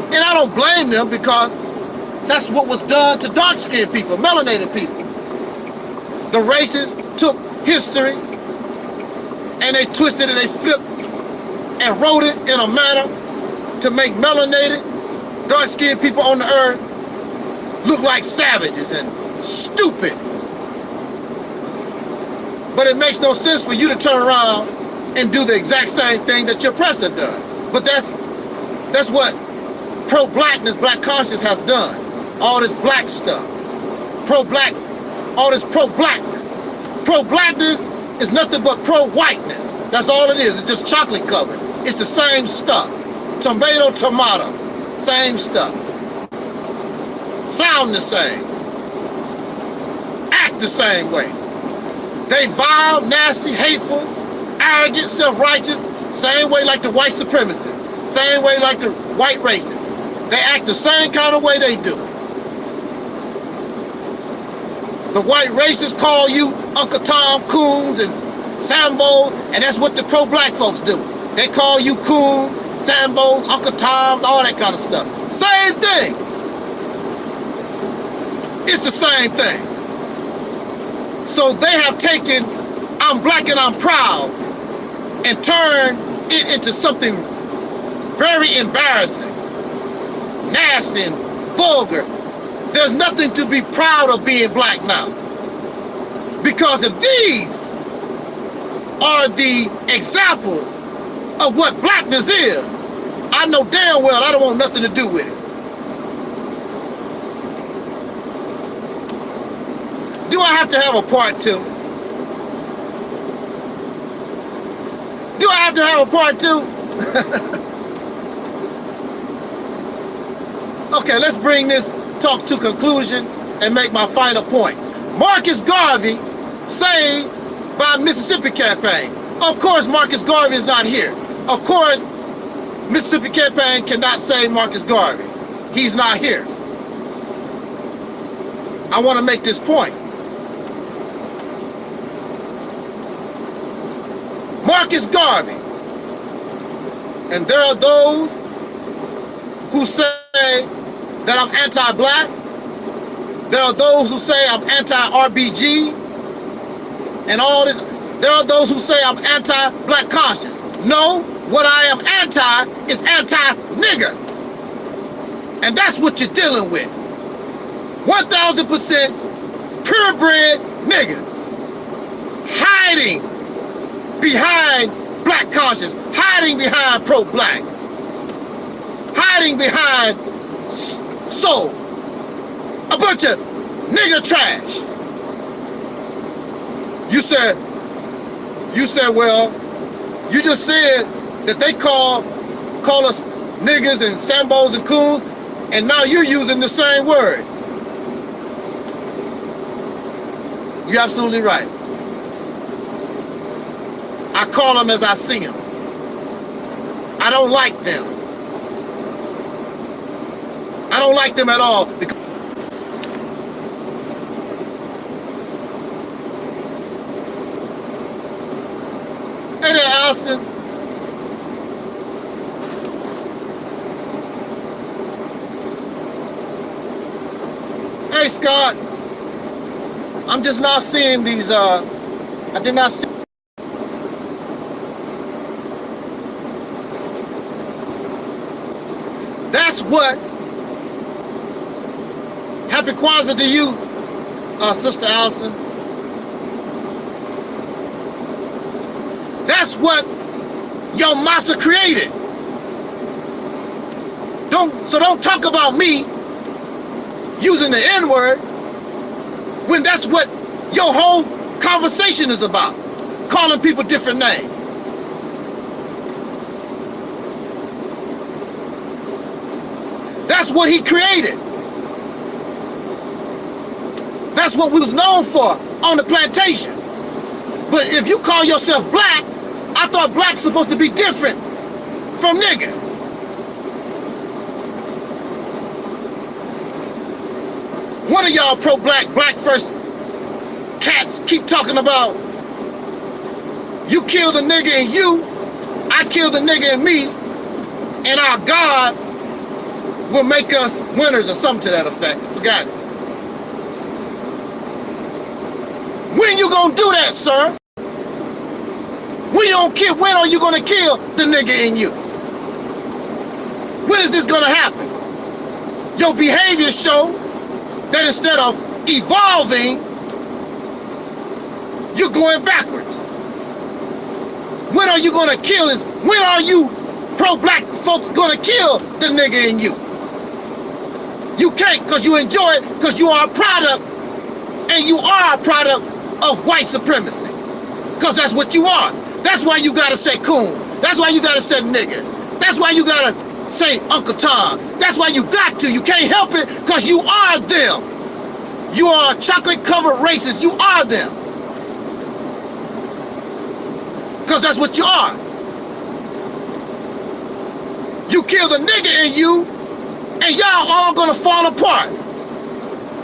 Speaker 5: And I don't blame them, because that's what was done to dark-skinned people, melanated people. The races took history and they twisted and they flipped and wrote it in a manner to make melanated, dark-skinned people on the earth look like savages and stupid. But it makes no sense for you to turn around and do the exact same thing that your oppressor done. But that's what pro-blackness, black conscience have done. All this black stuff. Pro-black, all this pro-blackness. Pro-blackness is nothing but pro-whiteness. That's all it is. It's just chocolate covered. It's the same stuff. Tomato, tomato, same stuff. Sound the same. Act the same way. They vile, nasty, hateful, arrogant, self-righteous, Same way like the white supremacists. Same way like the white racists. They act the same kind of way they do. The white racists call you Uncle Tom, Coons, and Sambos, and that's what the pro-black folks do. They call you Coons, Sambos, Uncle Toms, all that kind of stuff. Same thing. It's the same thing. So they have taken I'm black and I'm proud and turned it into something very embarrassing, nasty, and vulgar. There's nothing to be proud of being black now. Because if these are the examples of what blackness is, I know damn well I don't want nothing to do with it. Do I have to have a part two? Do I have to have a part two? Okay, let's bring this talk to conclusion and make my final point. Marcus Garvey saved by Mississippi campaign. Of course, Marcus Garvey is not here. Of course, Mississippi campaign cannot save Marcus Garvey. He's not here. I want to make this point. Marcus Garvey, and there are those who say that I'm anti-black. There are those who say I'm anti-RBG and all this. There are those who say I'm anti-black conscience. No, what I am anti is anti-nigger. And that's what you're dealing with. 1000% purebred niggas hiding behind black conscience, hiding behind pro-black, hiding behind soul. A bunch of nigger trash. You said, well, you just said that they call us niggas and Sambos and Coons, and now you're using the same word. You're absolutely right. I call them as I see them. I don't like them. I don't like them at all. Because hey there, Alston. Hey, Scott. I'm just not seeing these, I did not see. That's what, happy Kwanzaa to you, Sister Allison. That's what your massa created. So don't talk about me using the N-word when that's what your whole conversation is about, calling people different names. That's what he created. That's what we was known for on the plantation. But if you call yourself black, I thought black's supposed to be different from nigger. One of y'all pro-black, black first cats keep talking about you killed a nigga in you, I killed a nigga in me, and our God will make us winners or something to that effect. Forgot it. When you gonna do that, sir? When are you gonna kill the nigga in you? When is this gonna happen? Your behaviors show that instead of evolving, you're going backwards. When are you gonna kill this? When are you pro-black folks gonna kill the nigga in you? You can't, because you enjoy it, because you are a product, and you are a product of white supremacy. Because that's what you are. That's why you gotta say coon. That's why you gotta say nigga. That's why you gotta say Uncle Tom. That's why you got to. You can't help it, because you are them. You are a chocolate-covered racist. You are them. Because that's what you are.
Speaker 12: You kill the nigga in you, and y'all all gonna fall apart.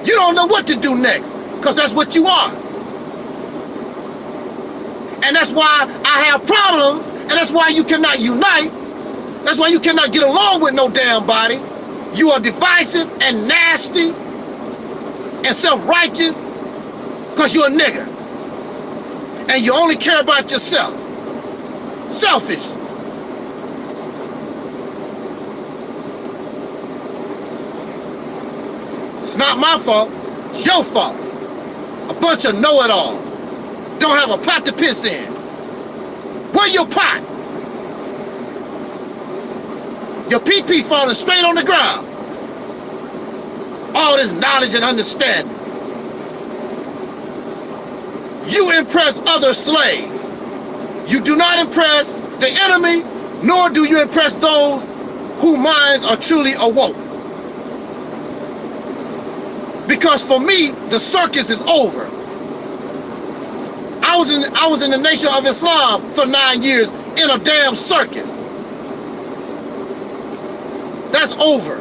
Speaker 12: You don't know what to do next, because that's what you are. And that's why I have problems, and that's why you cannot unite. That's why you cannot get along with no damn body. You are divisive and nasty and self-righteous because you're a nigga. And you only care about yourself. Selfish. It's not my fault, it's your fault. A bunch of know-it-alls. Don't have a pot to piss in. Where your pot? Your pee-pee falling straight on the ground. All this knowledge and understanding. You impress other slaves. You do not impress the enemy, nor do you impress those whose minds are truly awoke. Because for me, the circus is over. I was in the Nation of Islam for 9 years in a damn circus. That's over.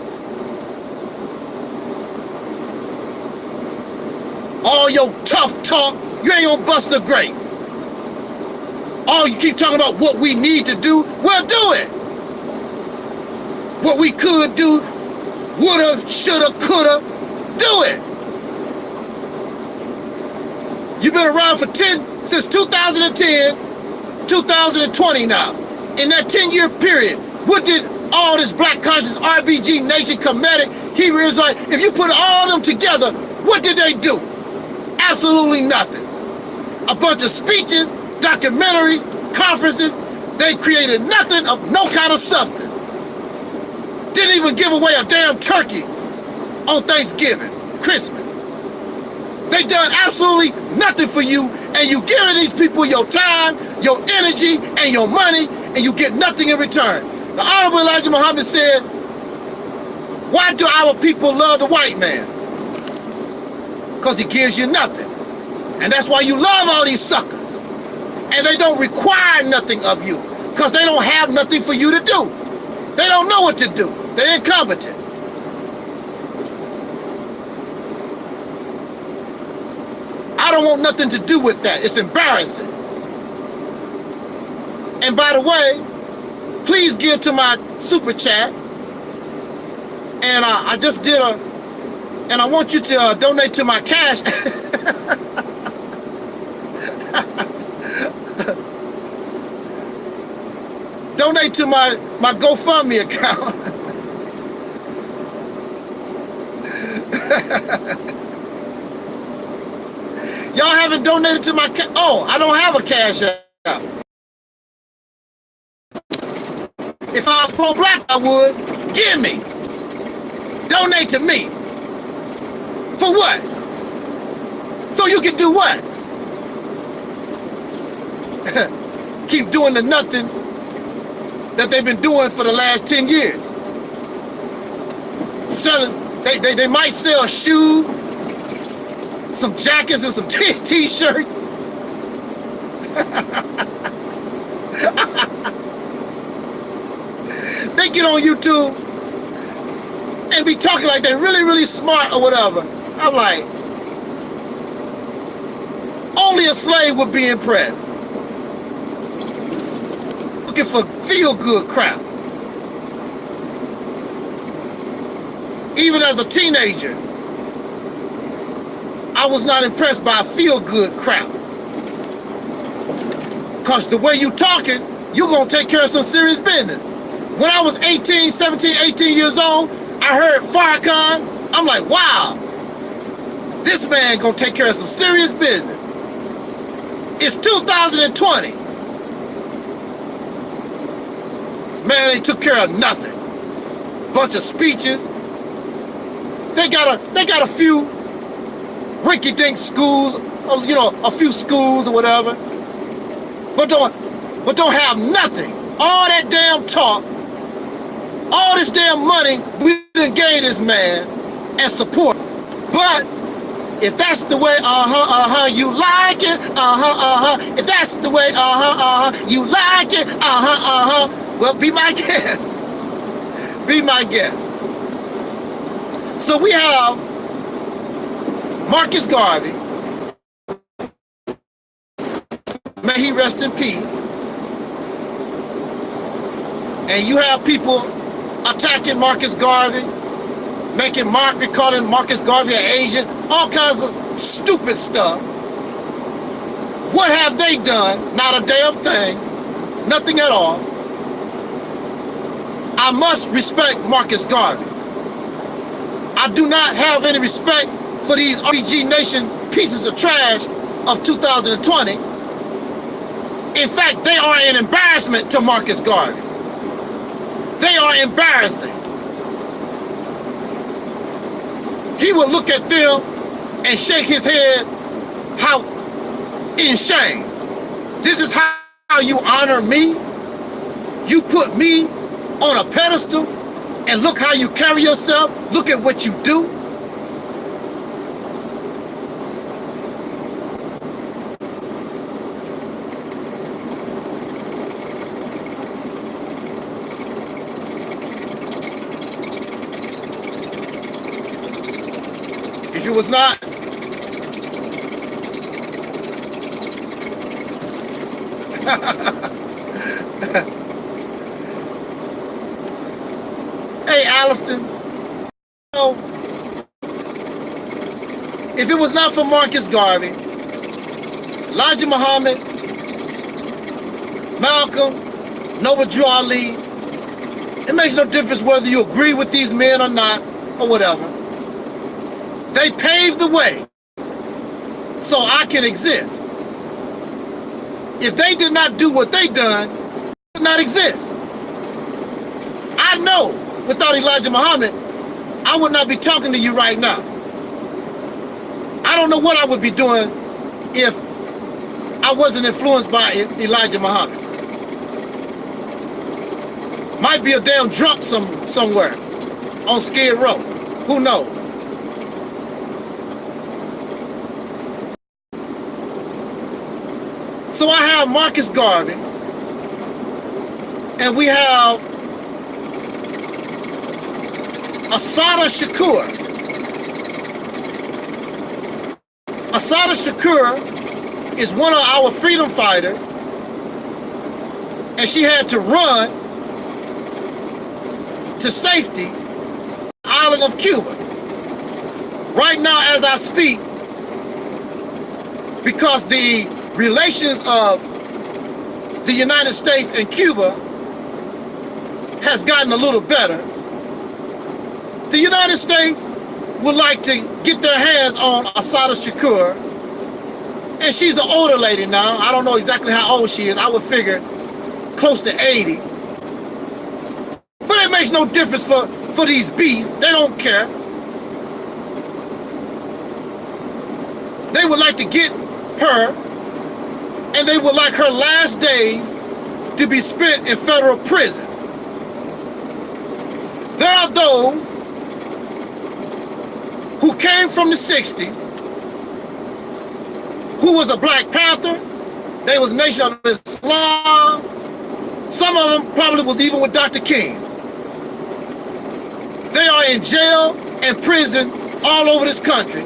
Speaker 12: All your tough talk, you ain't gonna bust the grape. All you keep talking about what we need to do, well, do it. What we could do, woulda, shoulda, coulda, do it. You've been around since 2010, 2020 now. In that 10-year period, what did all this black conscious RBG Nation, Kemetic, Hebrew Israelite, if you put all of them together, what did they do? Absolutely nothing. A bunch of speeches, documentaries, conferences, they created nothing of no kind of substance. Didn't even give away a damn turkey on Thanksgiving, Christmas. They done absolutely nothing for you, and you giving these people your time, your energy, and your money, and you get nothing in return. The Honorable Elijah Muhammad said, why do our people love the white man? Because he gives you nothing. And that's why you love all these suckers. And they don't require nothing of you, because they don't have nothing for you to do. They don't know what to do. They're incompetent. I don't want nothing to do with that. It's embarrassing. And by the way, please give to my super chat. And I just did and I want you to donate to my cash. Donate to my GoFundMe account. Y'all haven't donated to my oh, I don't have a cash app. If I was pro-black, I would. Give me. Donate to me. For what? So you can do what? Keep doing the nothing that they've been doing for the last 10 years. Selling, they might sell shoes, some jackets and some t-shirts. They get on YouTube and be talking like they're really, really smart or whatever. I'm like, only a slave would be impressed. Looking for feel-good crap. Even as a teenager, I was not impressed by feel-good crap. Because the way you talking, you're going to take care of some serious business. When I was 18, 17, 18 years old, I heard Farrakhan. I'm like, wow, this man going to take care of some serious business. It's 2020. This man ain't took care of nothing. Bunch of speeches. They got a few rinky-dink schools, you know, a few schools or whatever, but don't have nothing. All that damn talk, all this damn money we done gave this man and support. But if that's the way, you like it, if that's the way, you like it, well, be my guest. Be my guest. So we have Marcus Garvey. May he rest in peace. And you have people attacking Marcus Garvey, calling Marcus Garvey an Asian, all kinds of stupid stuff. What have they done? Not a damn thing. Nothing at all. I must respect Marcus Garvey. I do not have any respect for these RPG Nation pieces of trash of 2020. In fact, they are an embarrassment to Marcus Garvey. They are embarrassing. He will look at them and shake his head, how in shame. This is how you honor me? You put me on a pedestal and look how you carry yourself? Look at what you do? If it was not hey, Alliston, if it was not for Marcus Garvey, Elijah Muhammad, Malcolm, Noah Drew Ali, it makes no difference whether you agree with these men or not, or whatever. They paved the way so I can exist. If they did not do what they done, I would not exist. I know without Elijah Muhammad, I would not be talking to you right now. I don't know what I would be doing if I wasn't influenced by Elijah Muhammad. Might be a damn drunk somewhere on Skid Row. Who knows? So I have Marcus Garvey, and we have Assata Shakur. Assata Shakur is one of our freedom fighters, and she had to run to safety, the island of Cuba. Right now, as I speak, because the relations of the United States and Cuba has gotten a little better, the United States would like to get their hands on Assata Shakur, and she's an older lady now. I don't know exactly how old she is. I would figure close to 80. But it makes no difference for these beasts. They don't care. They would like to get her, and they would like her last days to be spent in federal prison. There are those who came from the 60s, who was a Black Panther. They was Nation of Islam. Some of them probably was even with Dr. King. They are in jail and prison all over this country.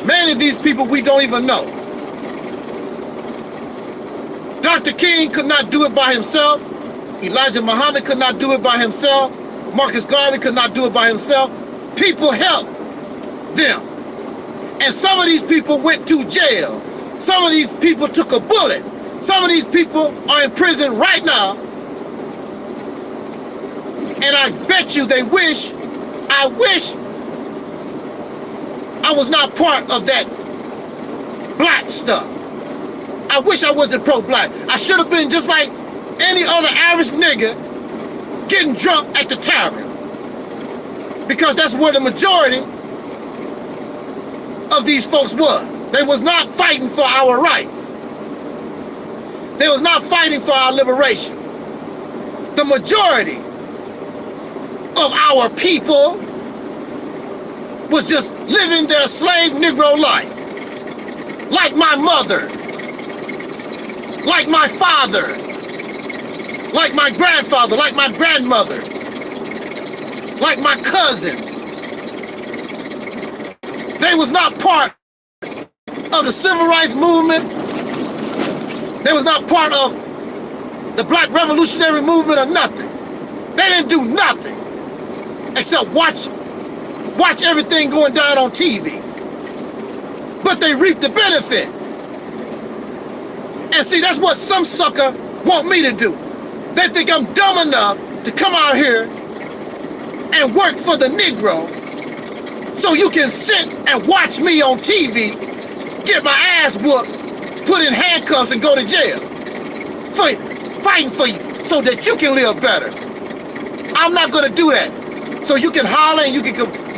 Speaker 12: Many of these people we don't even know. Dr. King could not do it by himself. Elijah Muhammad could not do it by himself. Marcus Garvey could not do it by himself. People helped them. And some of these people went to jail. Some of these people took a bullet. Some of these people are in prison right now. And I bet you they wish, I wish I was not part of that black stuff. I wish I wasn't pro-black. I should have been just like any other average nigga getting drunk at the tavern. Because that's where the majority of these folks was. They was not fighting for our rights. They was not fighting for our liberation. The majority of our people was just living their slave Negro life. Like my mother, like my father, like my grandfather, like my grandmother, like my cousins. They was not part of the civil rights movement. They was not part of the black revolutionary movement or nothing. They didn't do nothing except watch everything going down on TV. But they reap the benefits. And see, that's what some sucker want me to do. They think I'm dumb enough to come out here and work for the Negro so you can sit and watch me on TV, get my ass whooped, put in handcuffs and go to jail. Fighting for you so that you can live better. I'm not gonna do that. So you can holler and you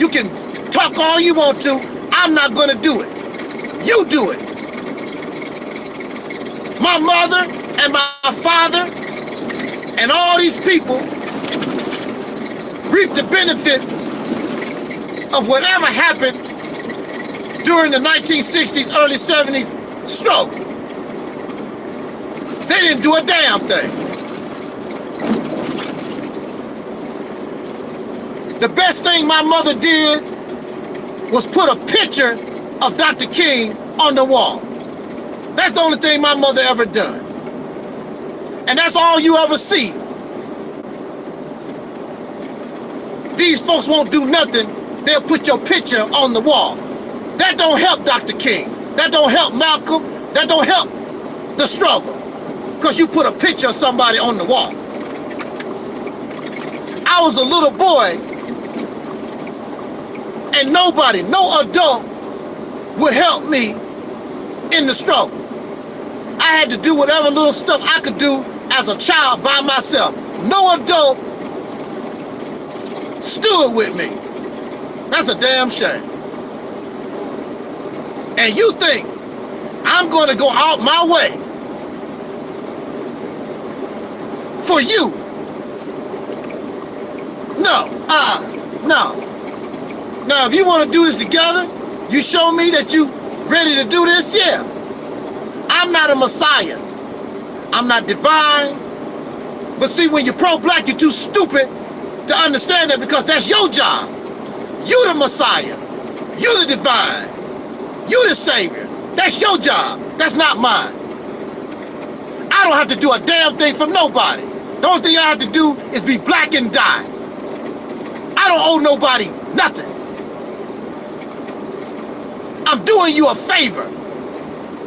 Speaker 12: can talk all you want to. I'm not gonna do it. You do it. My mother and my father and all these people reap the benefits of whatever happened during the 1960s, early 70s struggle. They didn't do a damn thing. The best thing my mother did was put a picture of Dr. King on the wall. That's the only thing my mother ever done. And that's all you ever see. These folks won't do nothing. They'll put your picture on the wall. That don't help Dr. King. That don't help Malcolm. That don't help the struggle. Because you put a picture of somebody on the wall. I was a little boy and nobody, no adult would help me in the struggle. I had to do whatever little stuff I could do as a child by myself. No adult stood with me. That's a damn shame. And you think I'm going to go out my way for you? No, no. Now, if you want to do this together, you show me that you ready to do this, yeah. I'm not a messiah. I'm not divine. But see, when you're pro-black, you're too stupid to understand that because that's your job. You the messiah. You the divine. You the savior. That's your job. That's not mine. I don't have to do a damn thing for nobody. The only thing I have to do is be black and die. I don't owe nobody nothing. I'm doing you a favor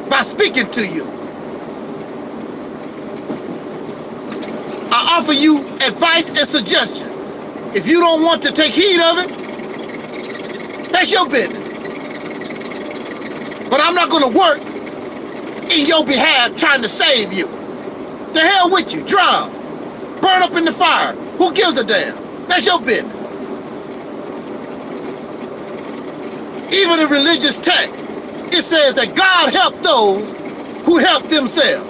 Speaker 12: by speaking to you. I offer you advice and suggestion. If you don't want to take heed of it, that's your business. But I'm not gonna work in your behalf trying to save you. The hell with you, drown, burn up in the fire. Who gives a damn? That's your business. Even in religious texts, it says that God helped those who help themselves.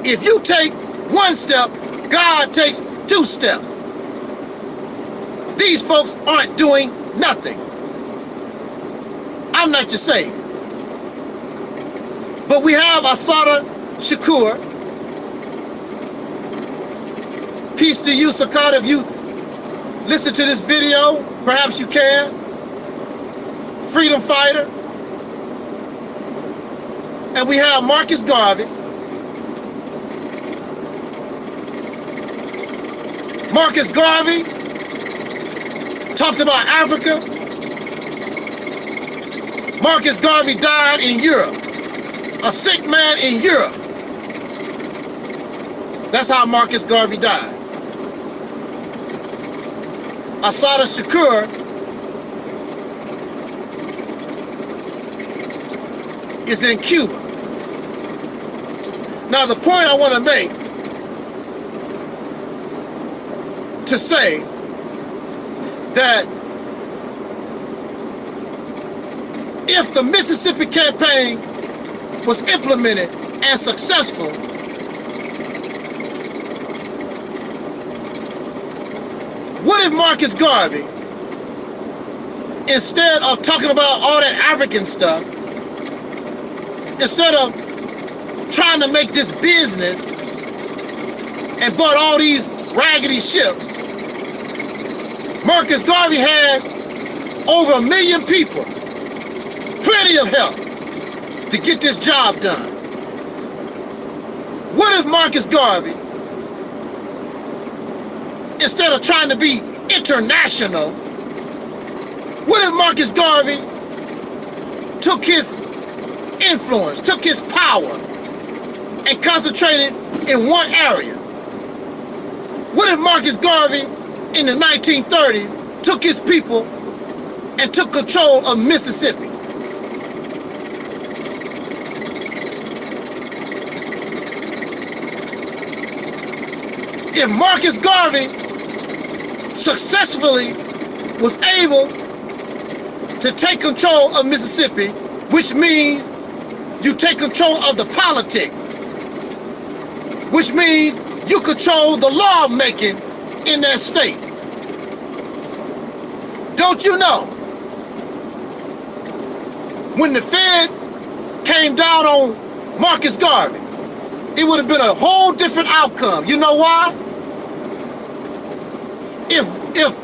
Speaker 12: If you take one step, God takes two steps. These folks aren't doing nothing. I'm not your savior. But we have Assata Shakur. Peace to you, Sakata. If you listen to this video, perhaps you can. Freedom fighter. And we have Marcus Garvey. Marcus Garvey talked about Africa. Marcus Garvey died in Europe. A sick man in Europe. That's how Marcus Garvey died. Assata Shakur is in Cuba. Now the point I want to make to say that if the Mississippi campaign was implemented and successful, what if Marcus Garvey, instead of talking about all that African stuff, instead of trying to make this business and bought all these raggedy ships. Marcus Garvey had over 1 million people, plenty of help to get this job done. What if Marcus Garvey, instead of trying to be international, what if Marcus Garvey took his influence, took his power, and concentrated in one area? What if Marcus Garvey in the 1930s took his people and took control of Mississippi? If Marcus Garvey successfully was able to take control of Mississippi, which means you take control of the politics, which means you control the lawmaking in that state. Don't you know? When the feds came down on Marcus Garvey, it would have been a whole different outcome. You know why? If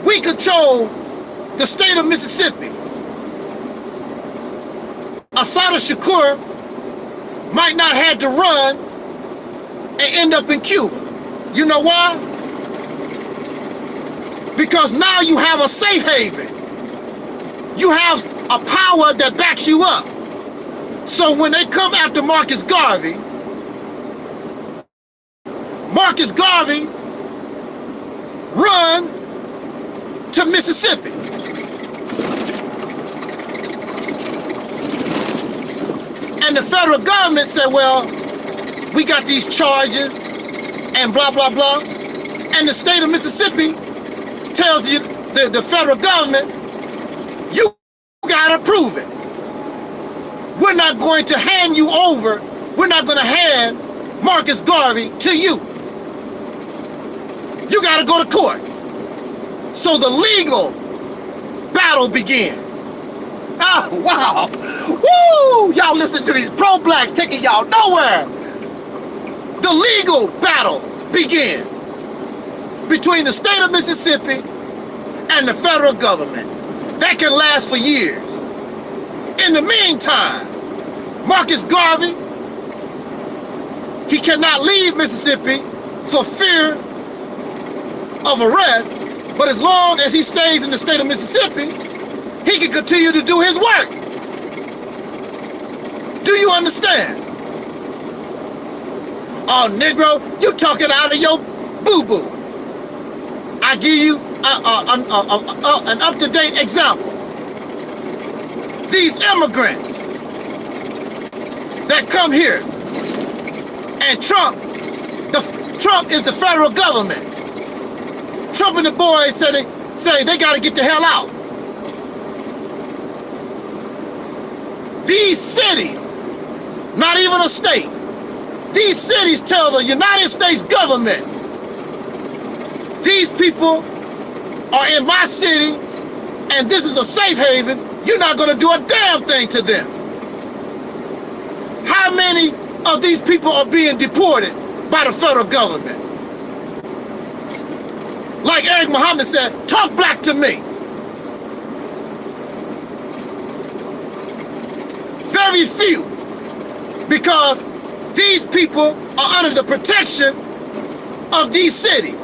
Speaker 12: we control the state of Mississippi, Assata Shakur might not have to run and end up in Cuba. You know why? Because now you have a safe haven. You have a power that backs you up. So when they come after Marcus Garvey runs to Mississippi. And the federal government said, well, we got these charges and blah, blah, blah. And the state of Mississippi tells you, the federal government, you gotta prove it. We're not going to hand you over. We're not going to hand Marcus Garvey to you. You gotta go to court. So the legal battle began. Oh, wow. Woo! Y'all listen to these pro-blacks taking y'all nowhere. The legal battle begins between the state of Mississippi and the federal government. That can last for years. In the meantime, Marcus Garvey, he cannot leave Mississippi for fear of arrest, but as long as he stays in the state of Mississippi, he can continue to do his work. Do you understand? Oh, Negro, you talking out of your boo-boo. I give you an up-to-date example. These immigrants that come here, and Trump is the federal government. Trump and the boys say they got to get the hell out. These cities, not even a state, these cities tell the United States government, these people are in my city and this is a safe haven, you're not going to do a damn thing to them. How many of these people are being deported by the federal government? Like Eric Muhammad said, talk black to me. Very few, because these people are under the protection of these cities.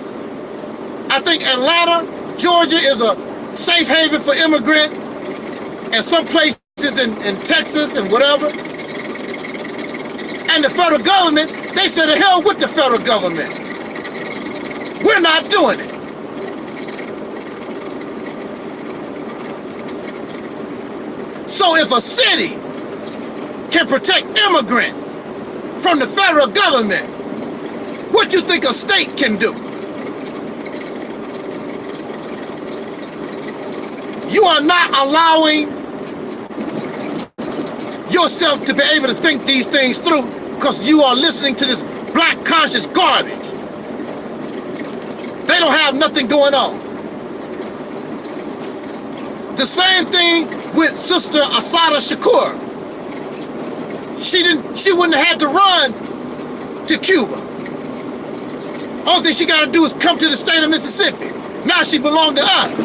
Speaker 12: I think Atlanta, Georgia is a safe haven for immigrants, and some places in Texas and whatever. And the federal government, they said the hell with the federal government. We're not doing it. So if a city can protect immigrants from the federal government, what you think a state can do? You are not allowing yourself to be able to think these things through because you are listening to this black conscious garbage. They don't have nothing going on. The same thing with Sister Assata Shakur. She wouldn't have had to run to Cuba. Only thing she got to do is come to the state of Mississippi. Now she belonged to us.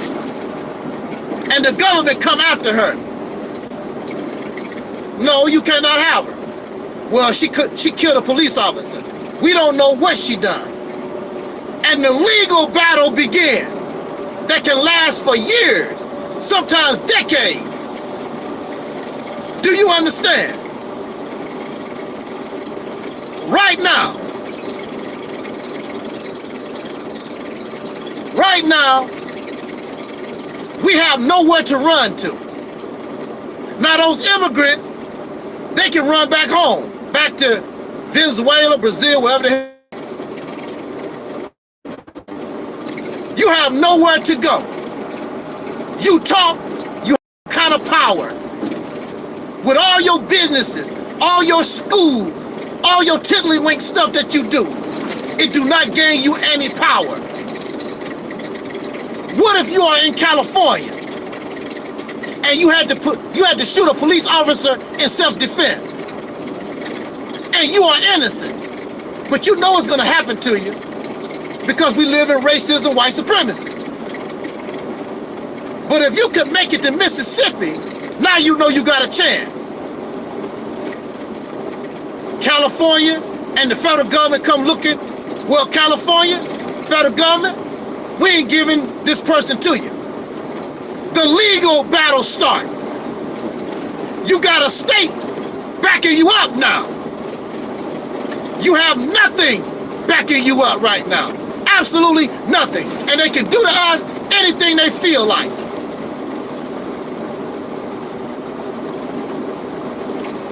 Speaker 12: And the government come after her. No, you cannot have her. Well, she killed a police officer. We don't know what she done. And the legal battle begins that can last for years, sometimes decades. Do you understand? Right now, we have nowhere to run to. Now those immigrants, they can run back home, back to Venezuela, Brazil, wherever the hell. You have nowhere to go. You talk, you have kind of power. With all your businesses, all your schools, all your tiddlywink stuff that you do, it do not gain you any power. What if you are in California and you had to shoot a police officer in self-defense, and you are innocent, but you know it's going to happen to you because we live in racism, white supremacy. But if you can make it to Mississippi, now you know you got a chance. California and the federal government come looking. Well, California, federal government, we ain't giving this person to you. The legal battle starts. You got a state backing you up now. You have nothing backing you up right now. Absolutely nothing. And they can do to us anything they feel like.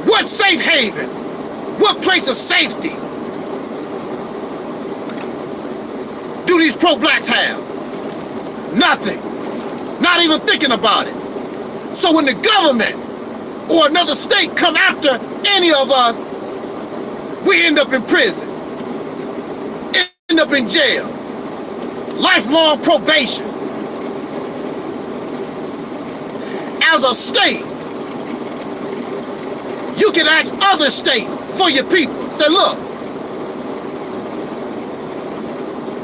Speaker 12: What safe haven? What place of safety do these pro-blacks have? Nothing. Not even thinking about it. So when the government or another state come after any of us, we end up in prison, end up in jail, lifelong probation. As a state, you can ask other states for your people. Say, look,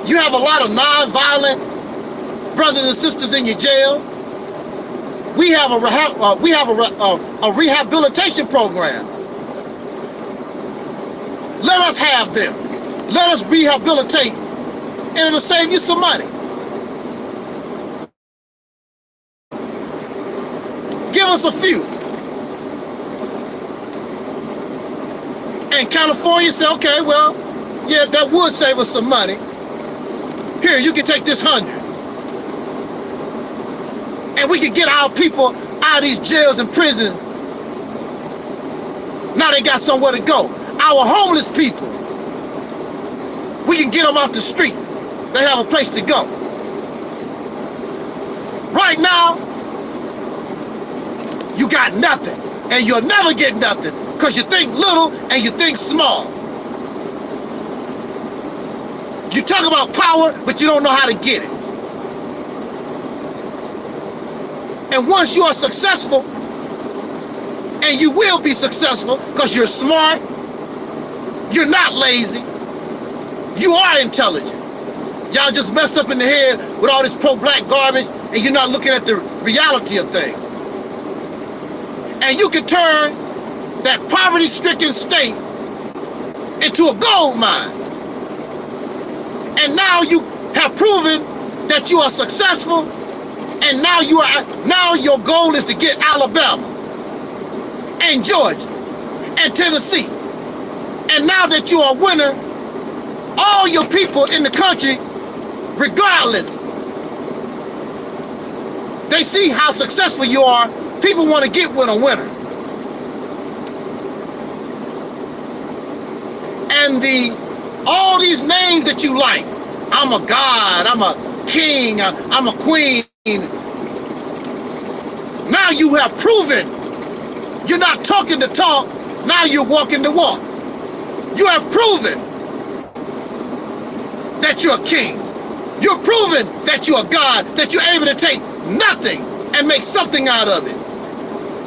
Speaker 12: you have a lot of non-violent brothers and sisters in your jails. We have a rehabilitation program. Let us have them. Let us rehabilitate, and it'll save you some money. Give us a few. And California said, okay, well, yeah, that would save us some money. Here, you can take this 100. And we can get our people out of these jails and prisons. Now they got somewhere to go. Our homeless people, we can get them off the streets. They have a place to go. Right now, you got nothing. And you'll never get nothing because you think little and you think small. You talk about power, but you don't know how to get it. And once you are successful, and you will be successful because you're smart, you're not lazy, you are intelligent. Y'all just messed up in the head with all this pro-black garbage and you're not looking at the reality of things. And you can turn that poverty-stricken state into a gold mine. And now you have proven that you are successful, and now your goal is to get Alabama and Georgia and Tennessee. And now that you are a winner, all your people in the country, regardless, they see how successful you are. People want to get with a winner. And all these names that you like, I'm a god, I'm a king, I'm a queen. Now you have proven you're not talking the talk, now you're walking the walk. You have proven that you're a king. You're proven that you're a god, that you're able to take nothing and make something out of it.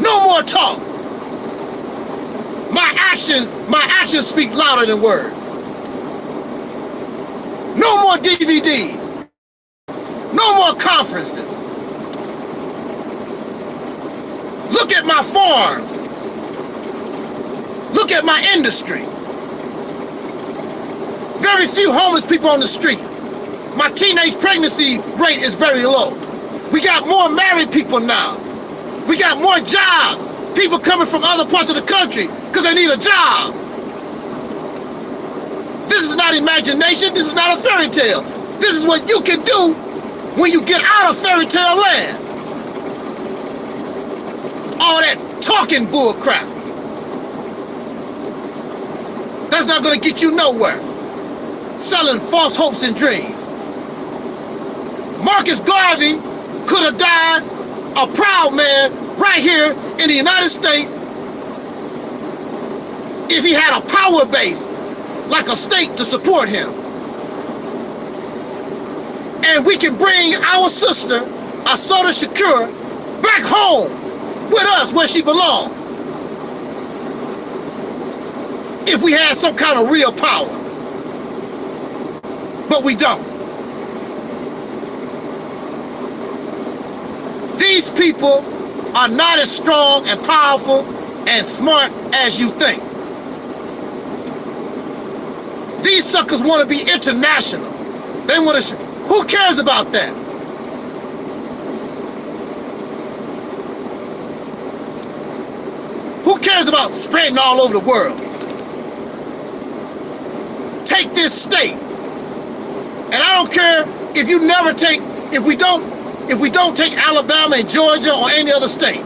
Speaker 12: No more talk. My actions speak louder than words. No more DVDs. No more conferences. Look at my farms. Look at my industry. Very few homeless people on the street. My teenage pregnancy rate is very low. We got more married people now. We got more jobs. People coming from other parts of the country because they need a job. This is not imagination. This is not a fairy tale. This is what you can do when you get out of fairy tale land. All that talking bull crap. That's not going to get you nowhere. Selling false hopes and dreams. Marcus Garvey could have died a proud man right here in the United States if he had a power base like a state to support him. And we can bring our sister, Assata Shakur, back home with us where she belongs. If we had some kind of real power. But we don't. These people are not as strong and powerful and smart as you think. These suckers want to be international. They want to. Who cares about that? Who cares about spreading all over the world? Take this state. And I don't care if you never take, if we don't take Alabama and Georgia or any other state.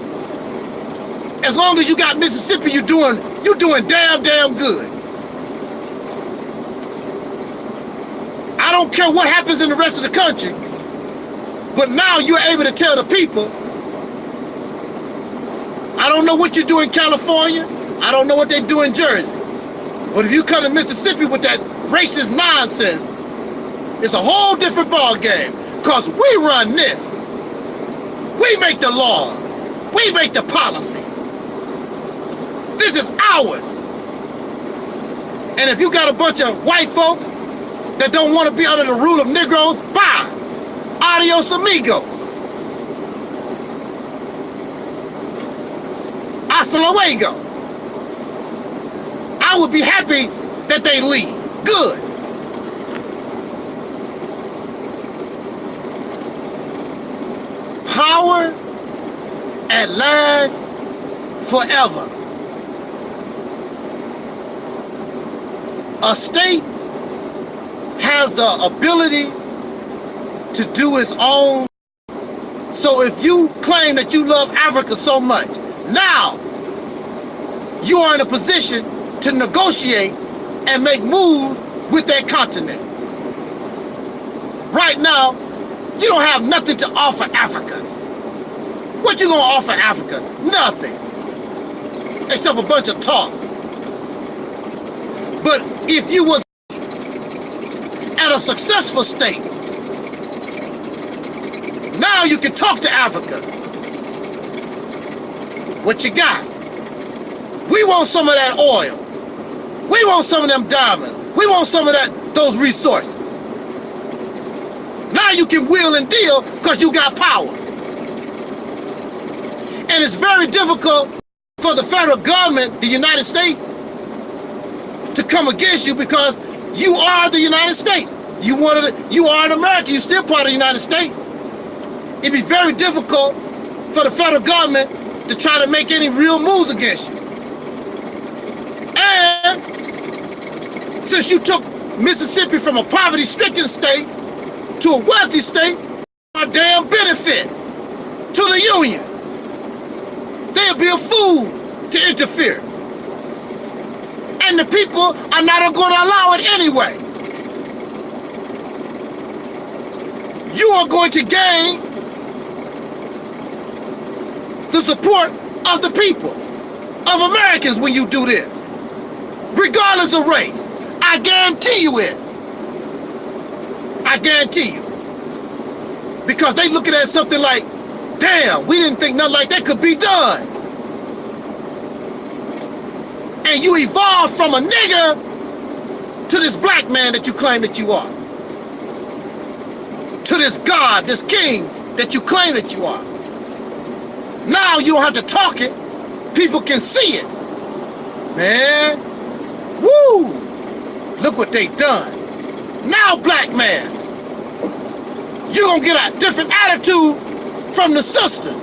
Speaker 12: As long as you got Mississippi, you're doing damn good. I don't care what happens in the rest of the country, but now you're able to tell the people, I don't know what you do in California, I don't know what they do in Jersey, but if you come to Mississippi with that racist nonsense, it's a whole different ball game, because we run this. We make the laws. We make the policy. This is ours. And if you got a bunch of white folks that don't want to be under the rule of Negroes, bye. Adios amigos. Hasta luego. I would be happy that they leave. Good. Power at last forever. A state has the ability to do its own. So if you claim that you love Africa so much, now you are in a position to negotiate and make moves with that continent. Right now, you don't have nothing to offer Africa. What you gonna offer Africa? Nothing. Except a bunch of talk. But if you was at a successful state, now you can talk to Africa. What you got? We want some of that oil. We want some of them diamonds. We want some of those resources. Now you can wheel and deal because you got power. And it's very difficult for the federal government, the United States, to come against you because you are the United States. You are an American. You're still part of the United States. It'd be very difficult for the federal government to try to make any real moves against you. And since you took Mississippi from a poverty-stricken state to a wealthy state, a damn benefit to the Union. They'll be a fool to interfere. And the people are not going to allow it anyway. You are going to gain the support of the people, of Americans when you do this, regardless of race. I guarantee you it. I guarantee you. Because they looking at something like, damn, we didn't think nothing like that could be done. And you evolved from a nigger to this black man that you claim that you are. To this God, this king that you claim that you are. Now you don't have to talk it. People can see it. Man, woo! Look what they done. Now, black man, you're gonna get a different attitude from the sisters.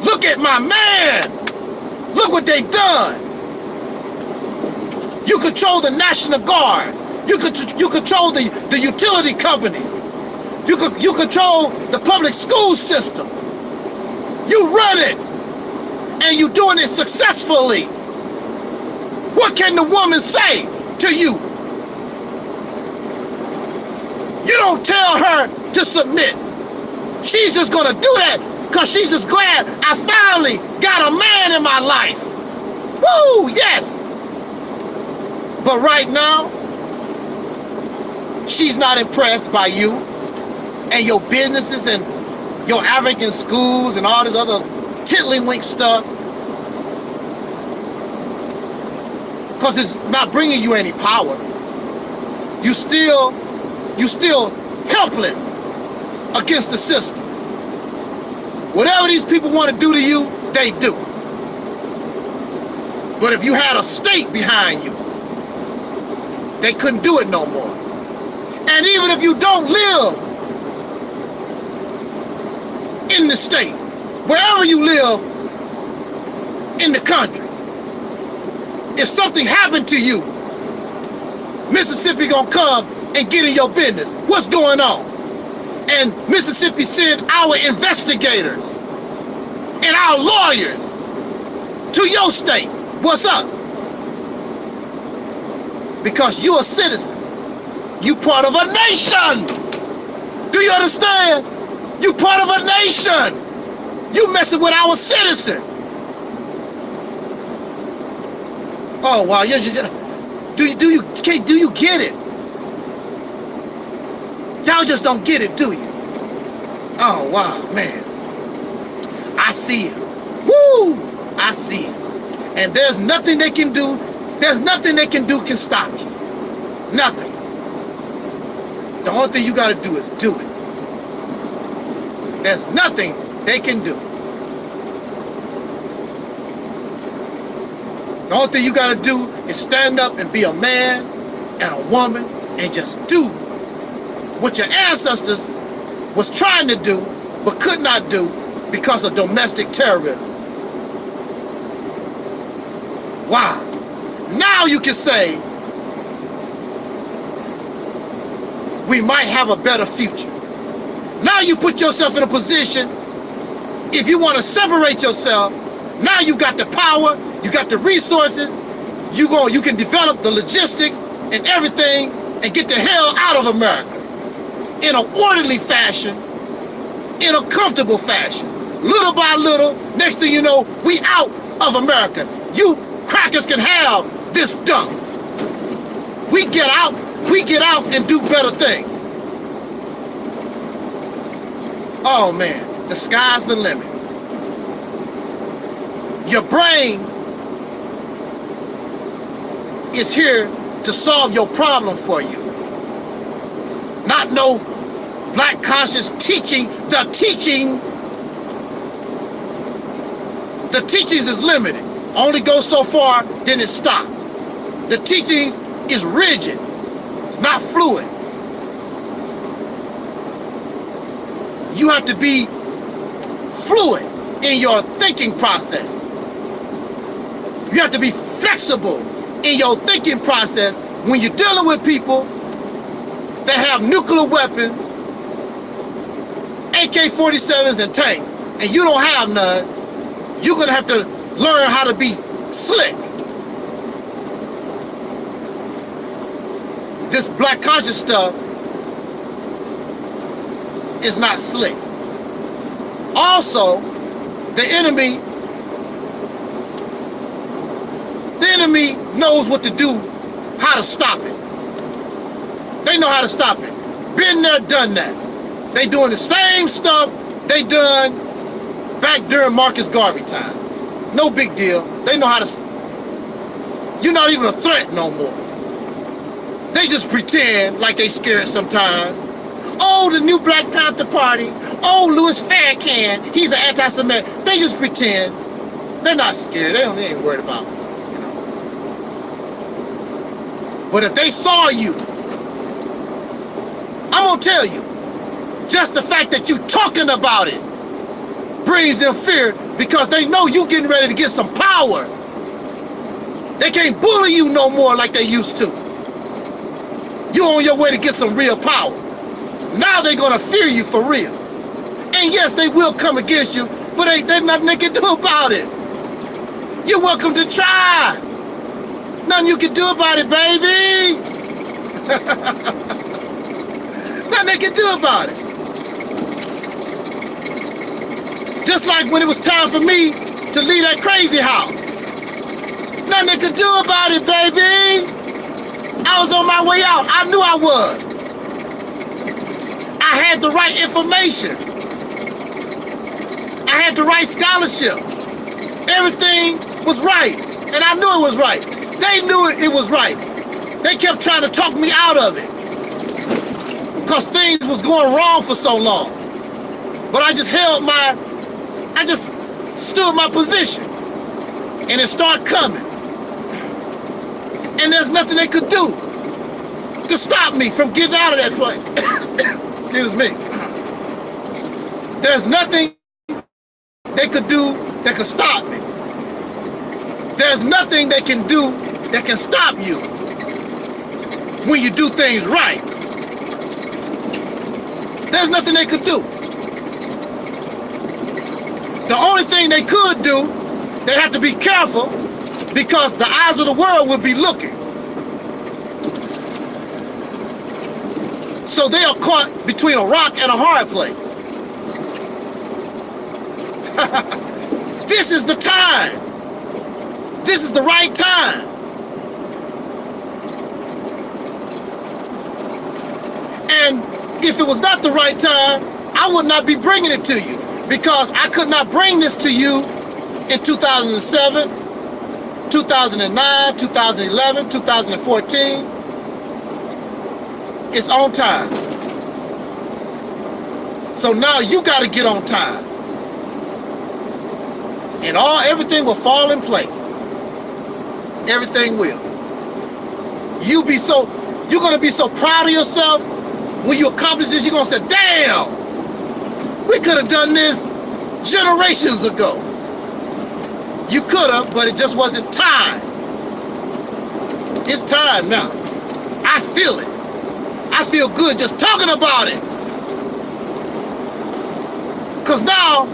Speaker 12: Look at my man. Look what they done. You control the National Guard. You control the utility companies. You control the public school system. You run it. And you're doing it successfully. What can the woman say to you? You don't tell her to submit. She's just gonna do that because she's just glad I finally got a man in my life. Woo, yes. But right now, she's not impressed by you and your businesses and your African schools and all this other tiddlywink stuff, because it's not bringing you any power. You still helpless against the system. Whatever these people want to do to you, they do. But if you had a state behind you, they couldn't do it no more. And even if you don't live in the state, wherever you live in the country, if something happened to you, Mississippi gonna come and get in your business. What's going on? And Mississippi send our investigators and our lawyers to your state. What's up? Because you're a citizen. You part of a nation. Do you understand? You part of a nation. You messing with our citizen. Oh wow, do you get it? Y'all just don't get it, do you? Oh wow, man. I see it. Woo! I see it. And there's nothing they can do. There's nothing they can do can stop you. Nothing. The only thing you gotta do is do it. There's nothing they can do. The only thing you gotta do is stand up and be a man and a woman and just do what your ancestors was trying to do but could not do because of domestic terrorism. Wow. Now you can say we might have a better future. Now you put yourself in a position, if you want to separate yourself, now you got the power, you got the resources, you can develop the logistics and everything and get the hell out of America in an orderly fashion, in a comfortable fashion. Little by little, next thing you know, we out of America. You crackers can have this dump. We get out and do better things. Oh man, the sky's the limit. Your brain is here to solve your problem for you. Not no black conscious teaching. The teachings is limited. Only goes so far, then it stops. The teachings is rigid. It's not fluid. You have to be fluid in your thinking process. You have to be flexible in your thinking process when you're dealing with people that have nuclear weapons, AK-47s and tanks, and you don't have none. You're gonna have to learn how to be slick. This black conscious stuff is not slick. Also, the enemy knows what to do, how to stop it. They know how to stop it. Been there, done that. They doing the same stuff they done back during Marcus Garvey time. No big deal. They know how to. You're not even a threat no more. They just pretend like they scared sometimes. Oh, the new Black Panther Party. Oh, Louis Farrakhan. He's an anti-Semitic. They just pretend. They're not scared. They ain't worried about it, you know. But if they saw you, I'm gonna tell you, just the fact that you talking about it brings them fear because they know you getting ready to get some power. They can't bully you no more like they used to. You're on your way to get some real power. Now they're gonna fear you for real. And yes, they will come against you, but there's nothing they can do about it. You're welcome to try. Nothing you can do about it, baby. Nothing they can do about it. Just like when it was time for me to leave that crazy house. Nothing they could do about it, baby. I was on my way out. I knew I was. I had the right information. I had the right scholarship. Everything was right. And I knew it was right. They knew it was right. They kept trying to talk me out of it. Because things was going wrong for so long. But I just stood my position. And it started coming. And there's nothing they could do to stop me from getting out of that place. Excuse me. There's nothing they could do that could stop me. There's nothing they can do that can stop you when you do things right. There's nothing they could do. The only thing they could do, they have to be careful because the eyes of the world will be looking. So they are caught between a rock and a hard place. This is the time. This is the right time. And if it was not the right time, I would not be bringing it to you because I could not bring this to you in 2007, 2009, 2011, 2014. It's on time. So now you got to get on time. And everything will fall in place. Everything will. You're going to be so proud of yourself when you accomplish this. You're going to say, damn, we could have done this generations ago. You could have, but it just wasn't time. It's time now. I feel it. I feel good just talking about it. Because now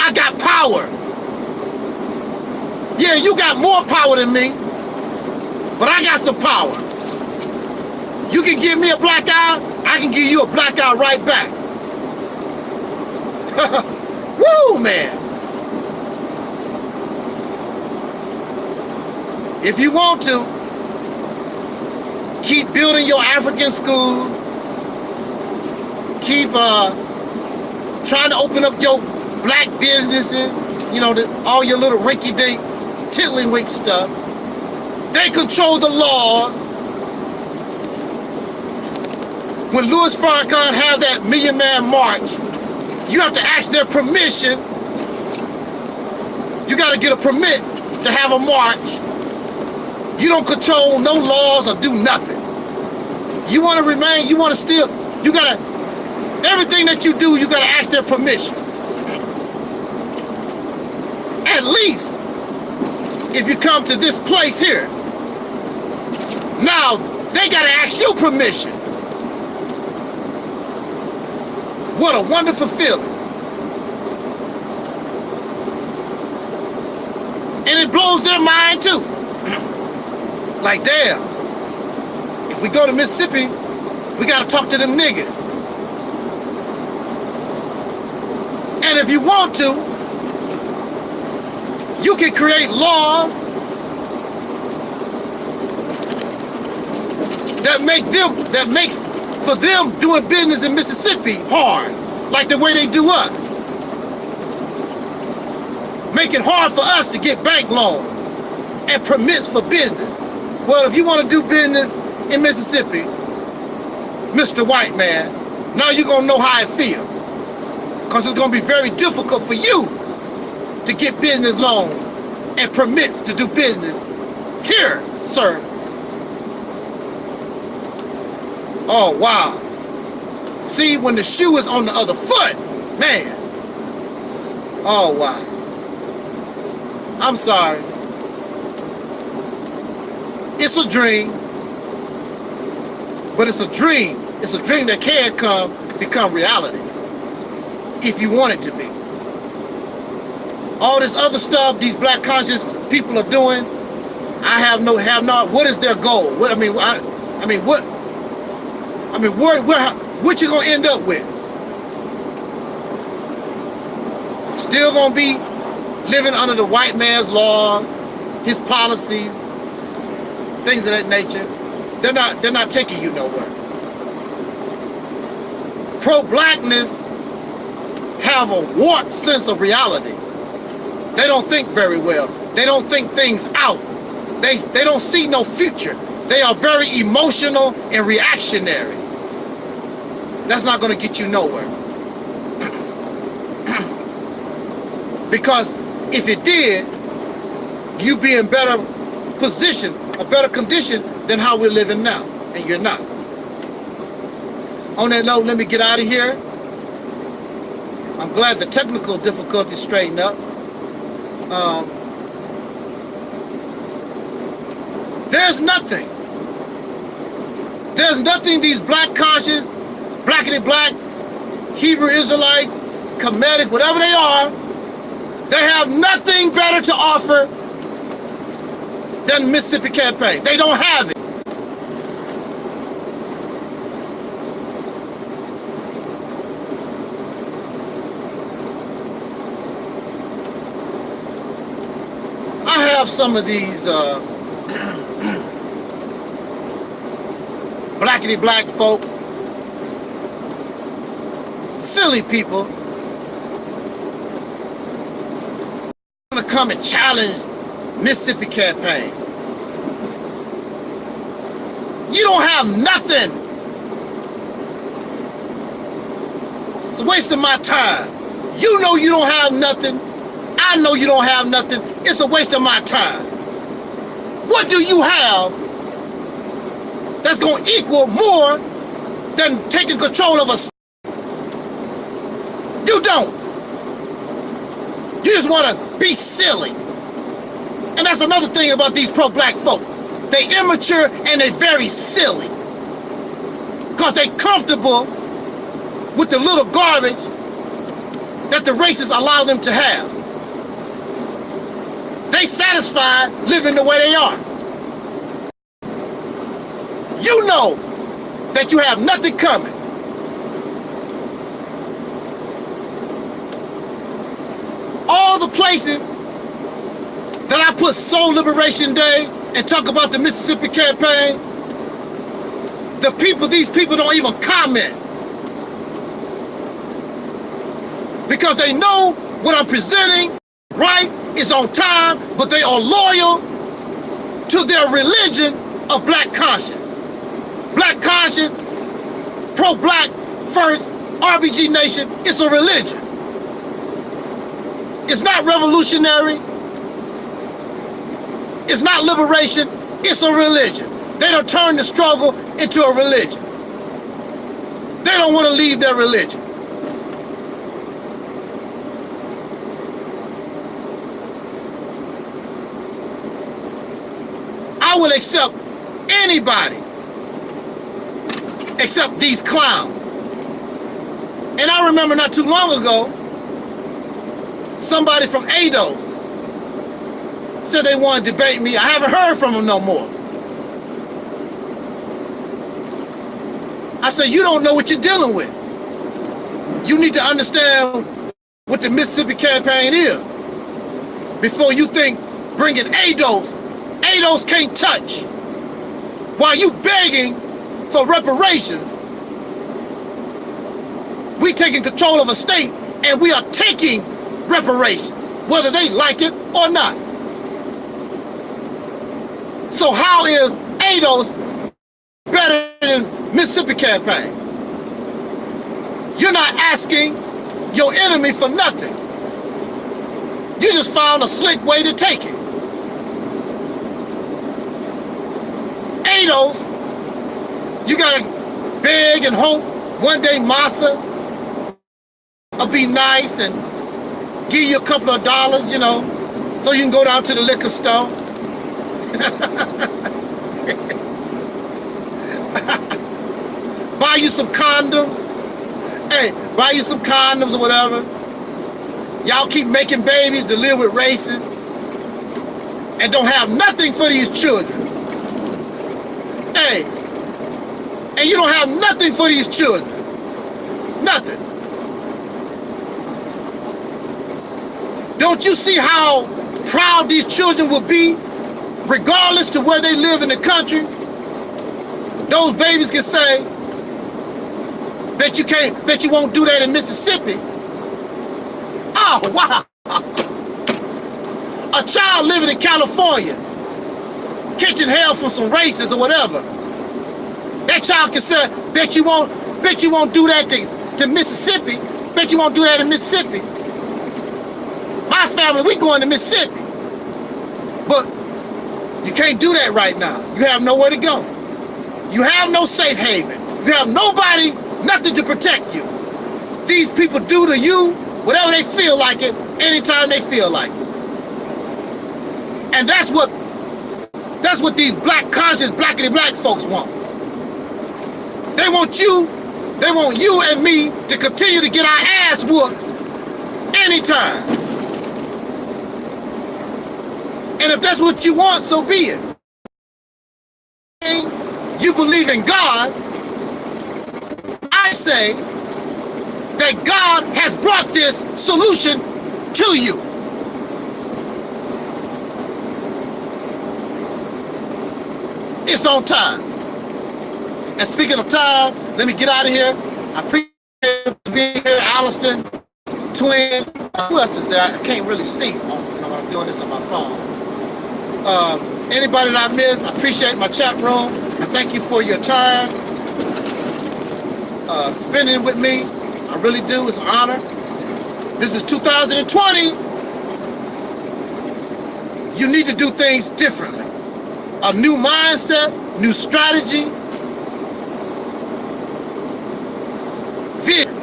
Speaker 12: I got power. Yeah, you got more power than me, but I got some power. You can give me a black eye, I can give you a black eye right back. Woo, man. If you want to, keep building your African schools. Keep trying to open up your black businesses. You know, all your little rinky-dink, tiddlywink stuff. They control the laws. When Louis Farrakhan had that Million Man March, you have to ask their permission. You got to get a permit to have a march. You don't control no laws or do nothing. You want to remain, you want to still, you got to, everything that you do, you got to ask their permission. At least, if you come to this place here, now they got to ask you permission. What a wonderful feeling. And it blows their mind too. Like, damn, if we go to Mississippi, we got to talk to them niggas. And if you want to, you can create laws that makes for them doing business in Mississippi hard, like the way they do us. make it hard for us to get bank loans and permits for business. Well, if you want to do business in Mississippi, Mr. White Man, now you're going to know how it feels. Because it's going to be very difficult for you to get business loans and permits to do business here, sir. Oh, wow. See, when the shoe is on the other foot, man. Oh, wow. I'm sorry. It's a dream. But it's a dream. It's a dream that can become reality. If you want it to be. All this other stuff these black conscious people are doing, I have not. What is their goal? What what you gonna end up with? Still gonna be living under the white man's laws, his policies, things of that nature. They're not taking you nowhere. Pro-blackness have a warped sense of reality. They don't think very well. They don't think things out. They don't see no future. They are very emotional and reactionary. That's not going to get you nowhere. Because if it did, you'd be in better position, a better condition than how we're living now, and you're not. On that note, let me get out of here. I'm glad the technical difficulties straightened up. There's nothing these black conscious, blackity black, Hebrew Israelites, Kemetic, whatever they are, they have nothing better to offer than the Mississippi campaign. They don't have it. I have some of these blackity black folks, silly people, gonna come and challenge Mississippi campaign. You don't have nothing. It's a waste of my time. You know you don't have nothing. I know you don't have nothing. It's a waste of my time. What do you have that's going to equal more than taking control of us? You don't. You just want to be silly. And that's another thing about these pro-black folks. They immature and they very silly. Because they comfortable with the little garbage that the racists allow them to have. They satisfied living the way they are. You know that you have nothing coming. All the places that I put Soul Liberation Day and talk about the Mississippi campaign, these people don't even comment. Because they know what I'm presenting, right, is on time, but they are loyal to their religion of black conscience. Black conscience, pro-black first, RBG Nation, it's a religion. It's not revolutionary. It's not liberation. It's a religion. They don't turn the struggle into a religion. They don't want to leave their religion. I will accept anybody except these clowns. And I remember not too long ago, somebody from ADOS said they want to debate me. I haven't heard from them no more. I said, you don't know what you're dealing with. You need to understand what the Mississippi campaign is before you think bringing ADOS. ADOS can't touch. While you begging for reparations, we taking control of a state and we are taking reparations. whether they like it or not. So how is ADOS better than Mississippi campaign? You're not asking your enemy for nothing. You just found a slick way to take it. ADOS, you gotta beg and hope one day Massa will be nice and give you a couple of dollars, you know, so you can go down to the liquor store. Buy you some condoms. Hey, buy you some condoms or whatever. Y'all keep making babies to live with races and don't have nothing for these children. Hey, and you don't have nothing for these children. Nothing. Don't you see how proud these children will be, regardless to where they live in the country? Those babies can say, bet you won't do that in Mississippi. Oh, wow. A child living in California, catching hell from some racists or whatever. That child can say, bet you won't do that to Mississippi. Bet you won't do that in Mississippi. My family, we going to Mississippi. But you can't do that right now. You have nowhere to go. You have no safe haven. You have nobody, nothing to protect you. These people do to you whatever they feel like it, anytime they feel like it. And that's what these black conscious blackity black folks want. They want you and me to continue to get our ass whooped anytime. And if that's what you want, so be it. You believe in God, I say that God has brought this solution to you. It's on time. And speaking of time, let me get out of here. I appreciate you being here, Alliston, Twin. Who else is there? I can't really see. I'm doing this on my phone. Anybody that I miss, I appreciate my chat room. I thank you for your time. Spending it with me. I really do. It's an honor. This is 2020. You need to do things differently. A new mindset, new strategy, vision,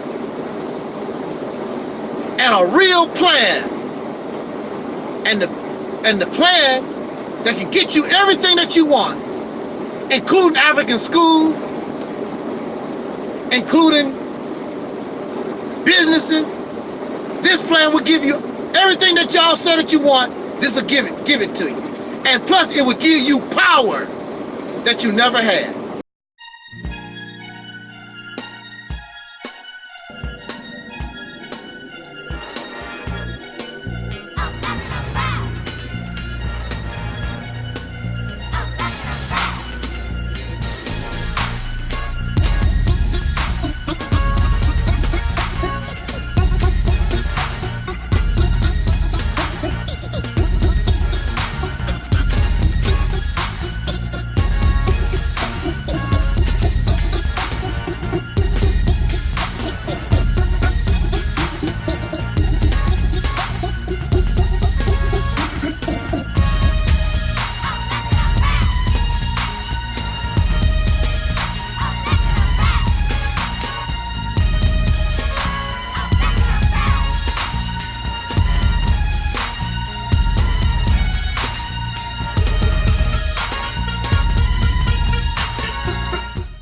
Speaker 12: and a real plan. And the plan that can get you everything that you want, including African schools, including businesses. This plan will give you everything that y'all said that you want. This will give it to you. And plus it will give you power that you never had.